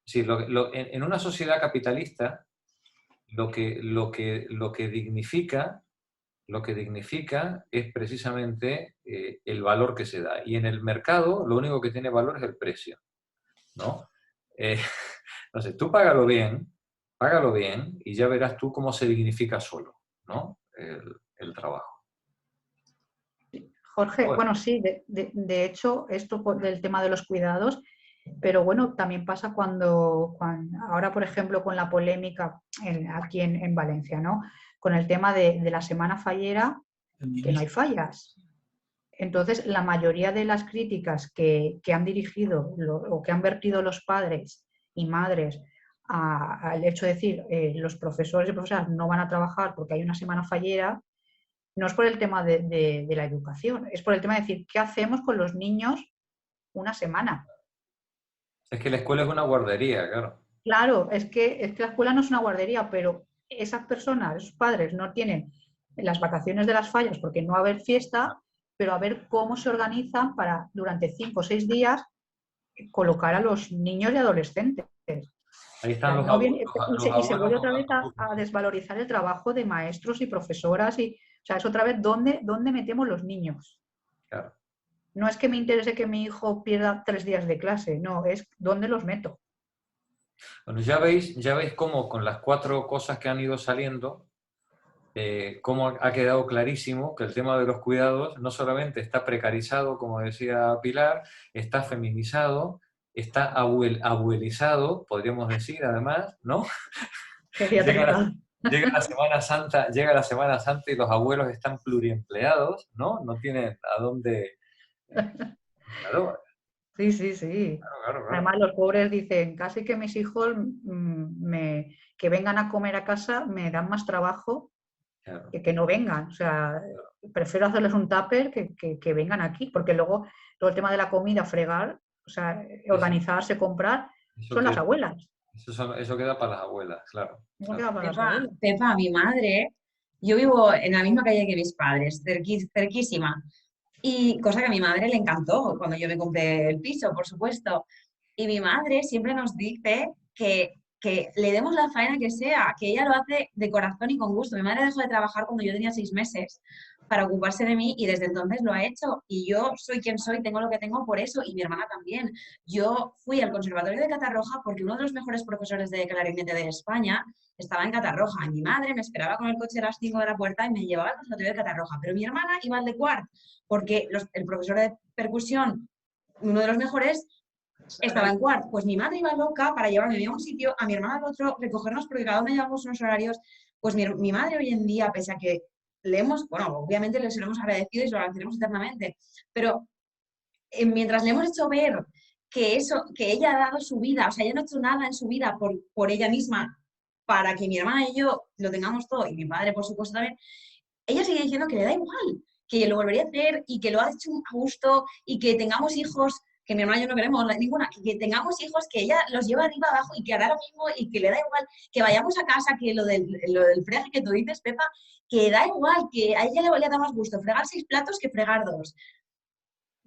Sí, en una sociedad capitalista, lo que dignifica es precisamente el valor que se da. Y en el mercado lo único que tiene valor es el precio, ¿no? Entonces, tú págalo bien y ya verás tú cómo se dignifica solo, ¿no? El trabajo. Jorge, bueno, sí, de hecho, esto del tema de los cuidados, pero bueno, también pasa cuando ahora, por ejemplo, con la polémica aquí en Valencia, ¿no? Con el tema de la semana fallera, que no hay fallas. Entonces, la mayoría de las críticas que han dirigido o que han vertido los padres y madres al hecho de decir los profesores y profesoras no van a trabajar porque hay una semana fallera, no es por el tema de la educación, es por el tema de decir, ¿qué hacemos con los niños una semana? Es que la escuela es una guardería, claro. Claro, es que la escuela no es una guardería, pero esas personas, esos padres no tienen las vacaciones de las fallas porque no va a haber fiesta, pero a ver cómo se organizan para durante 5 o 6 días colocar a los niños y adolescentes. Ahí están los y se vuelve otra vez a desvalorizar el trabajo de maestros y profesoras. O sea, es otra vez ¿dónde metemos los niños? Claro. No es que me interese que mi hijo pierda 3 días de clase, no, es ¿dónde los meto? Bueno, ya veis cómo con las 4 cosas que han ido saliendo, cómo ha quedado clarísimo que el tema de los cuidados no solamente está precarizado, como decía Pilar, está feminizado, está abuelizado, podríamos decir, además, ¿no? Llega la Semana Santa y los abuelos están pluriempleados, ¿no? No tienen a dónde... Claro. Sí. Claro. Además, los pobres dicen, casi que mis hijos que vengan a comer a casa me dan más trabajo que no vengan. O sea, prefiero hacerles un tupper que vengan aquí, porque luego todo el tema de la comida, fregar, o sea, organizarse, comprar, son las abuelas. Eso queda para las abuelas, claro. Pepa, mi madre, yo vivo en la misma calle que mis padres, cerquísima. Y cosa que a mi madre le encantó cuando yo me compré el piso, por supuesto. Y mi madre siempre nos dice que le demos la faena que sea, que ella lo hace de corazón y con gusto. Mi madre dejó de trabajar cuando yo tenía 6 meses para ocuparse de mí y desde entonces lo ha hecho. Y yo soy quien soy, tengo lo que tengo por eso y mi hermana también. Yo fui al Conservatorio de Catarroja porque uno de los mejores profesores de clarinete de España estaba en Catarroja. Y mi madre me esperaba con el coche a las 5 de la puerta y me llevaba al Conservatorio de Catarroja. Pero mi hermana iba al de Quart porque el profesor de percusión, uno de los mejores, estaba en Quart. Pues mi madre iba loca para llevarme a un sitio, a mi hermana al otro, recogernos porque cada uno llevamos unos horarios. Pues mi madre hoy en día, pese a que bueno, obviamente les hemos agradecido y se lo agradeceremos eternamente, pero mientras le hemos hecho ver que ella ha dado su vida, o sea, ella no ha hecho nada en su vida por ella misma para que mi hermana y yo lo tengamos todo, y mi padre, por supuesto, también, ella sigue diciendo que le da igual, que lo volvería a hacer y que lo ha hecho a gusto y que tengamos hijos, que mi hermana y yo no queremos ninguna, que tengamos hijos, que ella los lleva arriba abajo y que hará lo mismo y que le da igual, que vayamos a casa, que lo del fregar que tú dices, Pepa, que da igual, que a ella le da más gusto fregar 6 platos que fregar 2.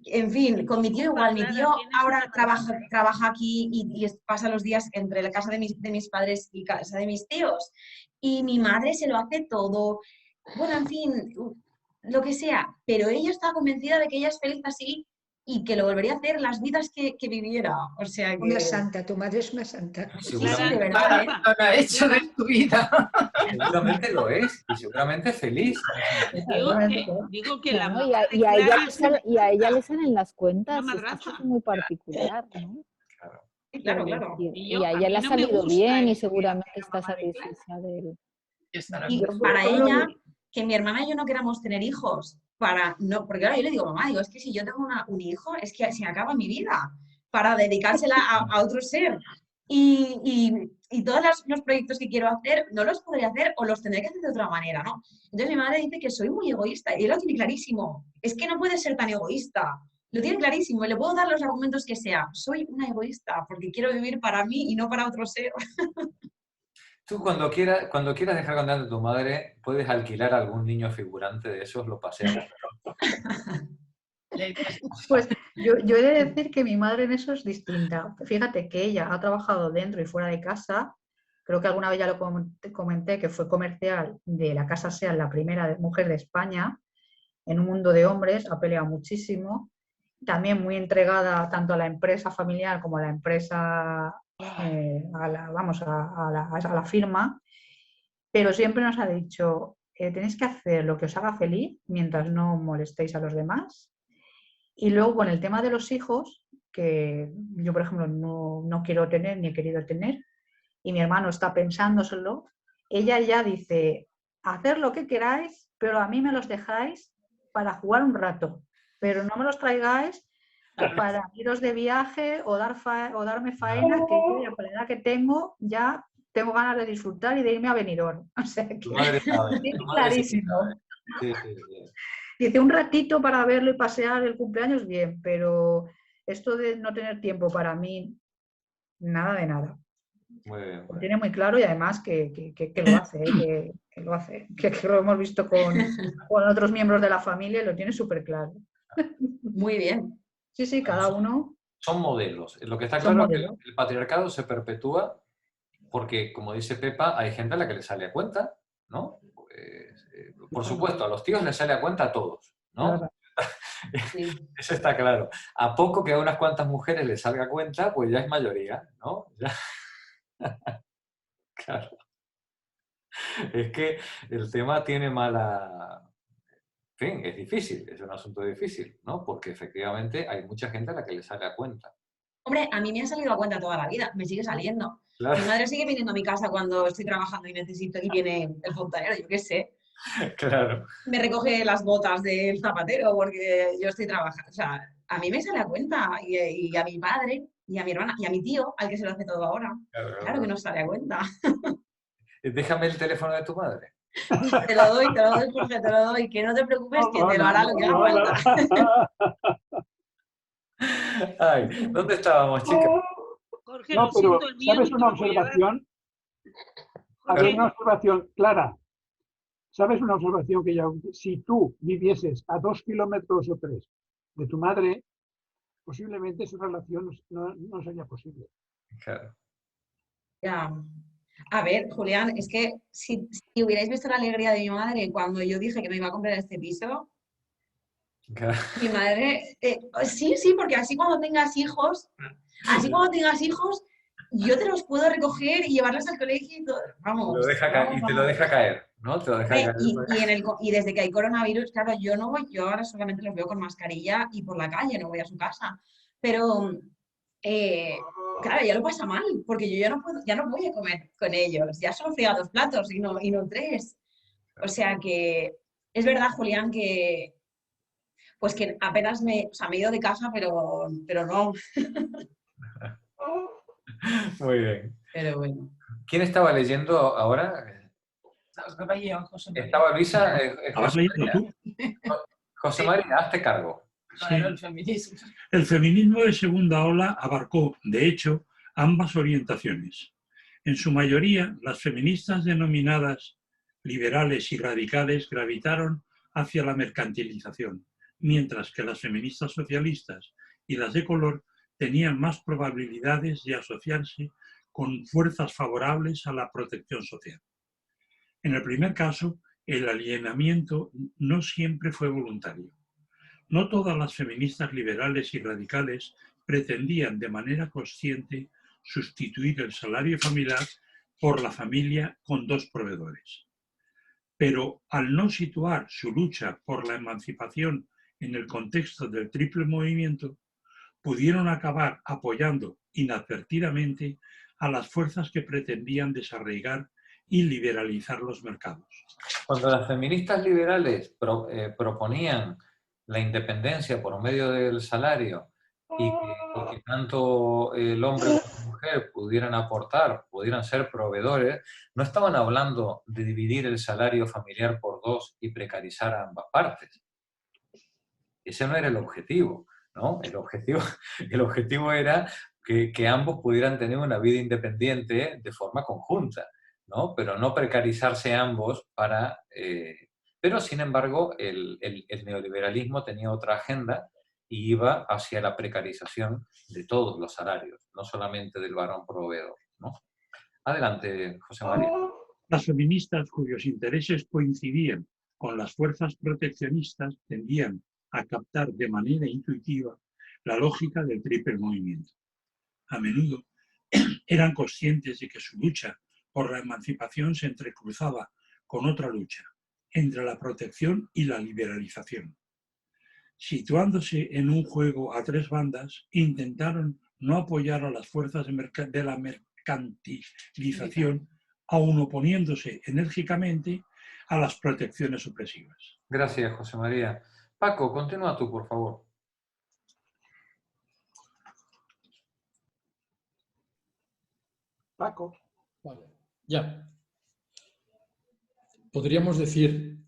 En fin, con mi tío igual, mi tío ahora trabaja aquí y pasa los días entre la casa de mis padres y casa de mis tíos. Y mi madre se lo hace todo. Bueno, en fin, lo que sea. Pero ella está convencida de que ella es feliz así y que lo volvería a hacer las vidas que viviera. O sea que... Una santa, tu madre es una santa. Sí, de verdad, ¿eh? Lo ha hecho de tu vida. Seguramente lo es, y seguramente feliz. Digo que la Bueno, madre y a ella Clara y a ella le salen las cuentas, una es que madraza. esto es muy particular, ¿no? Claro, Quiero claro. decir, Y y yo, a a ella mí le ha no me salido gusta bien y eso, seguramente que está la madre Clara satisfecha de él. Y para ella, que mi hermana y yo no queramos tener hijos, porque ahora yo le digo, mamá, digo, es que si yo tengo un hijo, es que se acaba mi vida, para dedicársela a otro ser. Y todos los proyectos que quiero hacer, no los podré hacer o los tendré que hacer de otra manera, ¿no? Entonces mi madre dice que soy muy egoísta y él lo tiene clarísimo. Es que no puede ser tan egoísta. Lo tiene clarísimo y le puedo dar los argumentos que sea. Soy una egoísta porque quiero vivir para mí y no para otro ser. Tú cuando quieras dejar contenta a tu madre, puedes alquilar a algún niño figurante de esos, lo paseamos. Pues yo he de decir que mi madre en eso es distinta. Fíjate que ella ha trabajado dentro y fuera de casa. Creo que alguna vez ya lo comenté, que fue comercial de la Casa Seat, la primera mujer de España, en un mundo de hombres, ha peleado muchísimo. También muy entregada tanto a la empresa familiar como a la empresa, a la firma. Pero siempre nos ha dicho, tenéis que hacer lo que os haga feliz mientras no molestéis a los demás. Y luego con el tema de los hijos, que yo, por ejemplo, no quiero tener ni he querido tener, y mi hermano está pensándoselo, ella ya dice, haced lo que queráis, pero a mí me los dejáis para jugar un rato, pero no me los traigáis para iros de viaje o darme faena, que yo ya por la edad que tengo, ya tengo ganas de disfrutar y de irme a Benidorm. O sea que Tu madre sabe. es Tu madre sí clarísimo. sabe. Sí, sí, sí. Dice, un ratito para verlo y pasear el cumpleaños, bien, pero esto de no tener tiempo para mí, nada de nada. Muy bien. Lo tiene muy claro y además que lo hace, que lo hace, que lo hemos visto con otros miembros de la familia y lo tiene súper claro. Muy bien. Sí, sí, cada uno. Son modelos. Lo que está Son claro es que modelos. el patriarcado se perpetúa porque, como dice Pepa, hay gente a la que le sale a cuenta, ¿no? Por supuesto, a los tíos les sale a cuenta a todos, ¿no? Claro. Sí. Eso está claro. A poco que a unas cuantas mujeres les salga a cuenta, pues ya es mayoría, ¿no? Ya. Claro. Es que el tema tiene mala... En fin, es difícil, es un asunto difícil, ¿no? Porque efectivamente hay mucha gente a la que le sale a cuenta. Hombre, a mí me ha salido a cuenta toda la vida, me sigue saliendo. Claro. Mi madre sigue viniendo a mi casa cuando estoy trabajando y necesito, y viene el fontanero, yo qué sé. Claro. Me recoge las botas del zapatero porque yo estoy trabajando. O sea, a mí me sale a cuenta y a mi padre y a mi hermana y a mi tío, al que se lo hace todo ahora. Claro que nos sale a cuenta. Déjame el teléfono de tu madre. Te lo doy, Jorge, te lo doy. Que no te preocupes, que te lo hará lo que haga falta. Ay, ¿dónde estábamos, chicas? Jorge, No, lo pero siento, el mío ¿sabes no una te lo voy a dar. observación? A ver, una observación clara. ¿Sabes una observación que ya, si tú vivieses a 2 kilómetros o 3 de tu madre, posiblemente esa relación no sería posible? Claro. Ya. A ver, Julián, es que si hubierais visto la alegría de mi madre cuando yo dije que me iba a comprar este piso, Claro. mi madre, sí, porque así cuando tengas hijos, yo te los puedo recoger y llevarlos al colegio y todo. Vamos. Te lo deja caer, ¿no? Te lo deja caer. Y desde que hay coronavirus, claro, yo ahora solamente los veo con mascarilla y por la calle, no voy a su casa. Pero, claro, ya lo pasa mal, porque yo ya no voy a comer con ellos. Ya solo fría 2 platos y no 3. O sea que Es verdad, Julián, que pues que apenas me he ido de casa, pero no. Muy bien. Pero bueno. ¿Quién estaba leyendo ahora? Estaba Luisa. ¿Estabas leyendo tú? José María, hazte cargo. No, era el feminismo. El feminismo de segunda ola abarcó, de hecho, ambas orientaciones. En su mayoría, las feministas denominadas liberales y radicales gravitaron hacia la mercantilización, mientras que las feministas socialistas y las de color tenían más probabilidades de asociarse con fuerzas favorables a la protección social. En el primer caso, el alienamiento no siempre fue voluntario. No todas las feministas liberales y radicales pretendían de manera consciente sustituir el salario familiar por la familia con dos proveedores. Pero al no situar su lucha por la emancipación en el contexto del triple movimiento, pudieron acabar apoyando inadvertidamente a las fuerzas que pretendían desarraigar y liberalizar los mercados. Cuando las feministas liberales proponían la independencia por medio del salario y que tanto el hombre como la mujer pudieran aportar, pudieran ser proveedores, no estaban hablando de dividir el salario familiar por dos y precarizar a ambas partes. Ese no era el objetivo, ¿no? El objetivo era que ambos pudieran tener una vida independiente de forma conjunta, ¿no? Pero no precarizarse ambos para... pero, sin embargo, el neoliberalismo tenía otra agenda y iba hacia la precarización de todos los salarios, no solamente del varón proveedor, ¿no? Adelante, José María. Las feministas cuyos intereses coincidían con las fuerzas proteccionistas tendían a captar de manera intuitiva la lógica del triple movimiento. A menudo eran conscientes de que su lucha por la emancipación se entrecruzaba con otra lucha, entre la protección y la liberalización. Situándose en un juego a tres bandas, intentaron no apoyar a las fuerzas de la mercantilización, aun oponiéndose enérgicamente a las protecciones opresivas. Gracias, José María. Paco, continúa tú, por favor. Paco. Vale, ya. Podríamos decir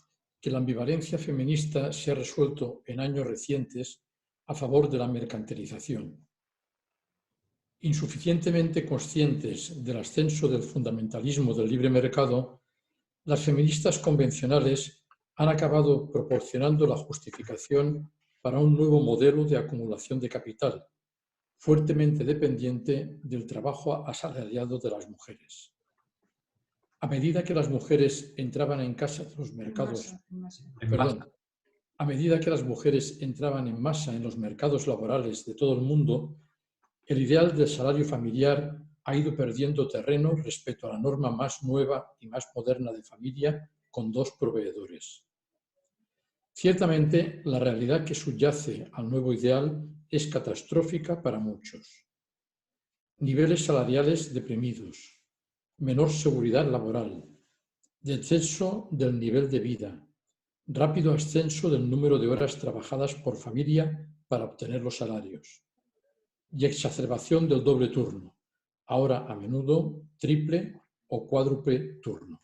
que la ambivalencia feminista se ha resuelto en años recientes a favor de la mercantilización. Insuficientemente conscientes del ascenso del fundamentalismo del libre mercado, las feministas convencionales han acabado proporcionando la justificación para un nuevo modelo de acumulación de capital, fuertemente dependiente del trabajo asalariado de las mujeres. A medida que las mujeres entraban en casa de los mercados, a medida que las mujeres entraban en masa en los mercados laborales de todo el mundo, el ideal del salario familiar ha ido perdiendo terreno respecto a la norma más nueva y más moderna de familia con dos proveedores. Ciertamente, la realidad que subyace al nuevo ideal es catastrófica para muchos. Niveles salariales deprimidos, menor seguridad laboral, descenso del nivel de vida, rápido ascenso del número de horas trabajadas por familia para obtener los salarios y exacerbación del doble turno, ahora a menudo triple o cuádruple turno.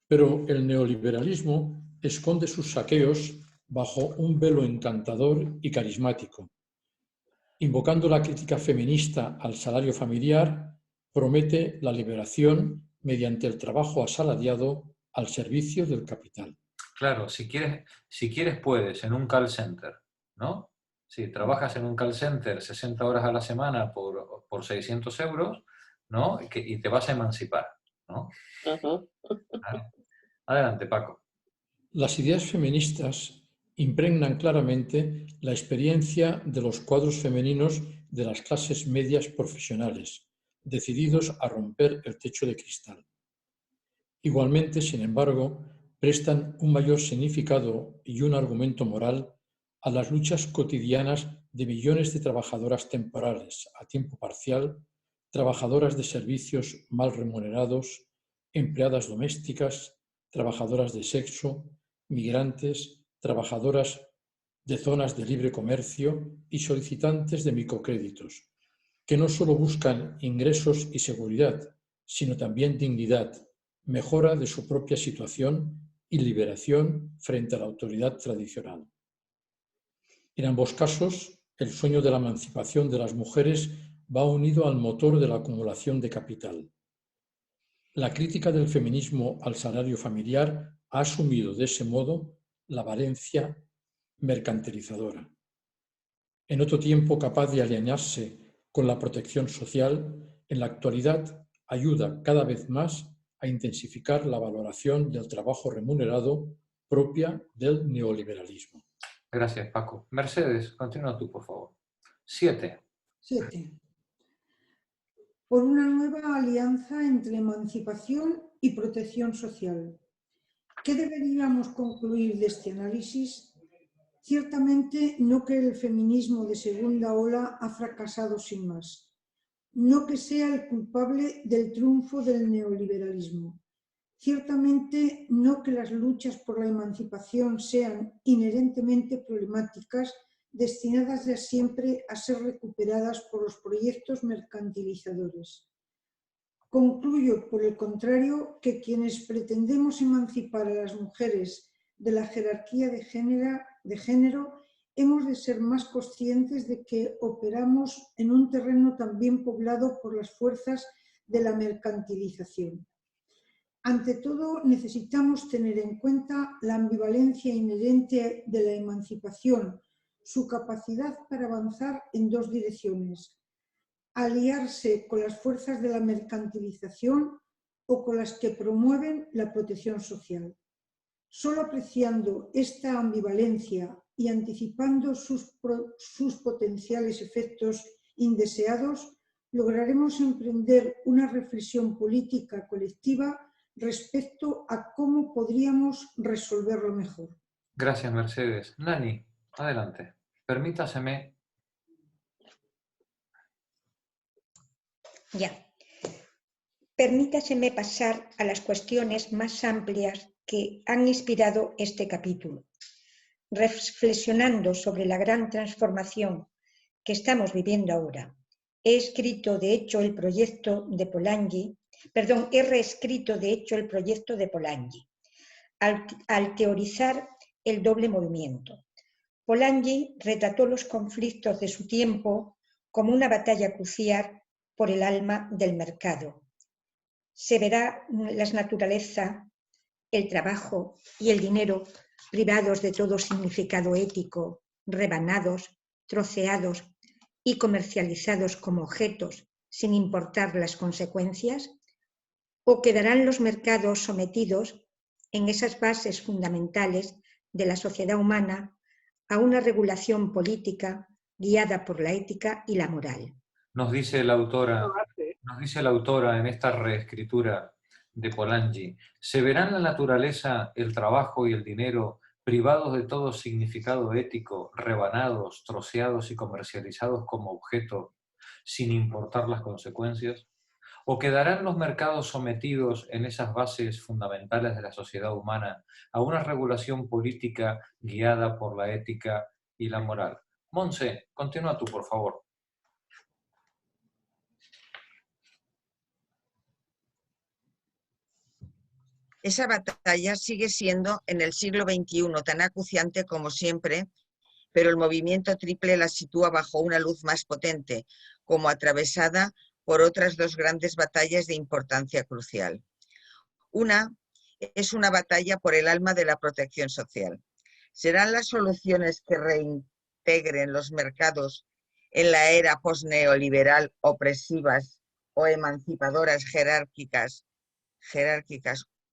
Pero el neoliberalismo esconde sus saqueos bajo un velo encantador y carismático. Invocando la crítica feminista al salario familiar, promete la liberación mediante el trabajo asalariado al servicio del capital. Claro, si quieres puedes, en un call center, ¿no? Si trabajas en un call center 60 horas a la semana por 600 euros, ¿no? Y te vas a emancipar, ¿no? Adelante, Paco. Las ideas feministas impregnan claramente la experiencia de los cuadros femeninos de las clases medias profesionales, decididos a romper el techo de cristal. Igualmente, sin embargo, prestan un mayor significado y un argumento moral a las luchas cotidianas de millones de trabajadoras temporales a tiempo parcial, trabajadoras de servicios mal remunerados, empleadas domésticas, trabajadoras de sexo, migrantes, trabajadoras de zonas de libre comercio y solicitantes de microcréditos, que no solo buscan ingresos y seguridad, sino también dignidad, mejora de su propia situación y liberación frente a la autoridad tradicional. En ambos casos, el sueño de la emancipación de las mujeres va unido al motor de la acumulación de capital. La crítica del feminismo al salario familiar ha asumido de ese modo la valencia mercantilizadora. En otro tiempo capaz de alinearse con la protección social, en la actualidad ayuda cada vez más a intensificar la valoración del trabajo remunerado propia del neoliberalismo. Gracias, Paco. Mercedes, continúa tú, por favor. 7. 7. Por una nueva alianza entre emancipación y protección social. ¿Qué deberíamos concluir de este análisis? Ciertamente no que el feminismo de segunda ola ha fracasado sin más. No que sea el culpable del triunfo del neoliberalismo. Ciertamente no que las luchas por la emancipación sean inherentemente problemáticas, destinadas ya siempre a ser recuperadas por los proyectos mercantilizadores. Concluyo, por el contrario, que quienes pretendemos emancipar a las mujeres de la jerarquía de género hemos de ser más conscientes de que operamos en un terreno también poblado por las fuerzas de la mercantilización. Ante todo, necesitamos tener en cuenta la ambivalencia inherente de la emancipación, su capacidad para avanzar en dos direcciones: aliarse con las fuerzas de la mercantilización o con las que promueven la protección social. Solo apreciando esta ambivalencia y anticipando sus potenciales efectos indeseados, lograremos emprender una reflexión política colectiva respecto a cómo podríamos resolverlo mejor. Gracias, Mercedes. Nani, adelante. Permítaseme. Ya. Permítaseme pasar a las cuestiones más amplias que han inspirado este capítulo. Reflexionando sobre la gran transformación que estamos viviendo ahora, he reescrito de hecho el proyecto de Polanyi, al teorizar el doble movimiento. Polanyi retrató los conflictos de su tiempo como una batalla crucial por el alma del mercado. Se verá la naturaleza, el trabajo y el dinero privados de todo significado ético, rebanados, troceados y comercializados como objetos sin importar las consecuencias, o quedarán los mercados sometidos en esas bases fundamentales de la sociedad humana a una regulación política guiada por la ética y la moral. Nos dice la autora en esta reescritura de Polanyi: ¿se verán la naturaleza, el trabajo y el dinero privados de todo significado ético, rebanados, troceados y comercializados como objetos sin importar las consecuencias? ¿O quedarán los mercados sometidos en esas bases fundamentales de la sociedad humana a una regulación política guiada por la ética y la moral? Montse, continúa tú, por favor. Esa batalla sigue siendo en el siglo XXI tan acuciante como siempre, pero el movimiento triple la sitúa bajo una luz más potente, como atravesada por otras dos grandes batallas de importancia crucial. Una es una batalla por el alma de la protección social. ¿Serán las soluciones que reintegren los mercados en la era postneoliberal opresivas o emancipadoras jerárquicas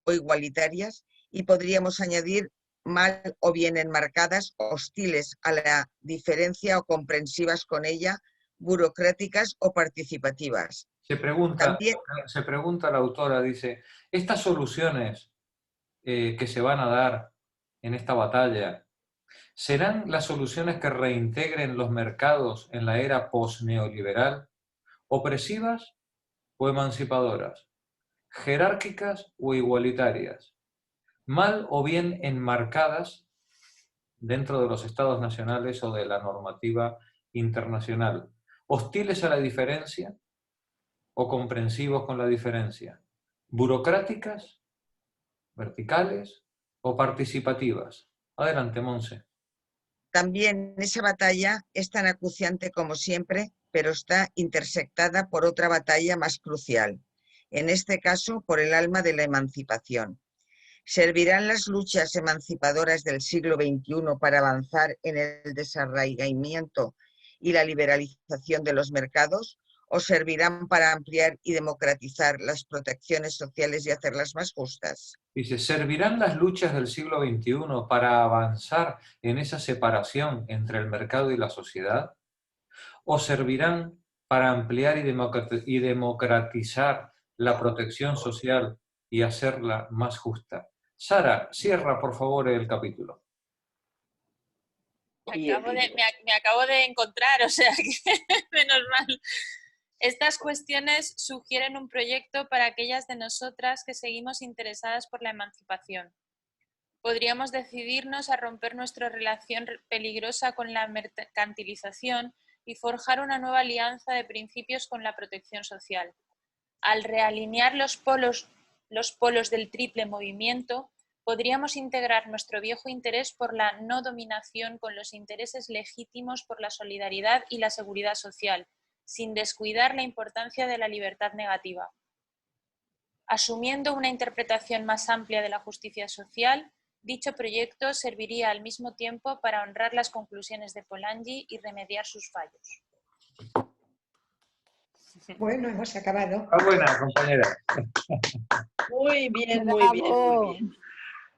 o igualitarias? Y podríamos añadir mal o bien enmarcadas, hostiles a la diferencia o comprensivas con ella, burocráticas o participativas. Se pregunta la autora, dice, ¿estas soluciones que se van a dar en esta batalla serán las soluciones que reintegren los mercados en la era post-neoliberal, opresivas o emancipadoras, jerárquicas o igualitarias? mal o bien enmarcadas dentro de los estados nacionales o de la normativa internacional, hostiles a la diferencia o comprensivos con la diferencia, burocráticas, verticales o participativas. Adelante, Monse. También esa batalla es tan acuciante como siempre, pero está intersectada por otra batalla más crucial, en este caso por el alma de la emancipación. ¿Servirán las luchas emancipadoras del siglo XXI para avanzar en el desarraigamiento y la liberalización de los mercados? ¿O servirán para ampliar y democratizar las protecciones sociales y hacerlas más justas? Dice, ¿servirán las luchas del siglo XXI para avanzar en esa separación entre el mercado y la sociedad? ¿O servirán para ampliar y democratizar la protección social y hacerla más justa? Sara, cierra por favor el capítulo. Me acabo de encontrar, o sea que menos mal. Estas cuestiones sugieren un proyecto para aquellas de nosotras que seguimos interesadas por la emancipación. Podríamos decidirnos a romper nuestra relación peligrosa con la mercantilización y forjar una nueva alianza de principios con la protección social. Al realinear los polos del triple movimiento, podríamos integrar nuestro viejo interés por la no dominación con los intereses legítimos por la solidaridad y la seguridad social, sin descuidar la importancia de la libertad negativa. Asumiendo una interpretación más amplia de la justicia social, dicho proyecto serviría al mismo tiempo para honrar las conclusiones de Polanyi y remediar sus fallos. Bueno, hemos acabado. Buena, compañera. Muy bien, muy bien, muy bien.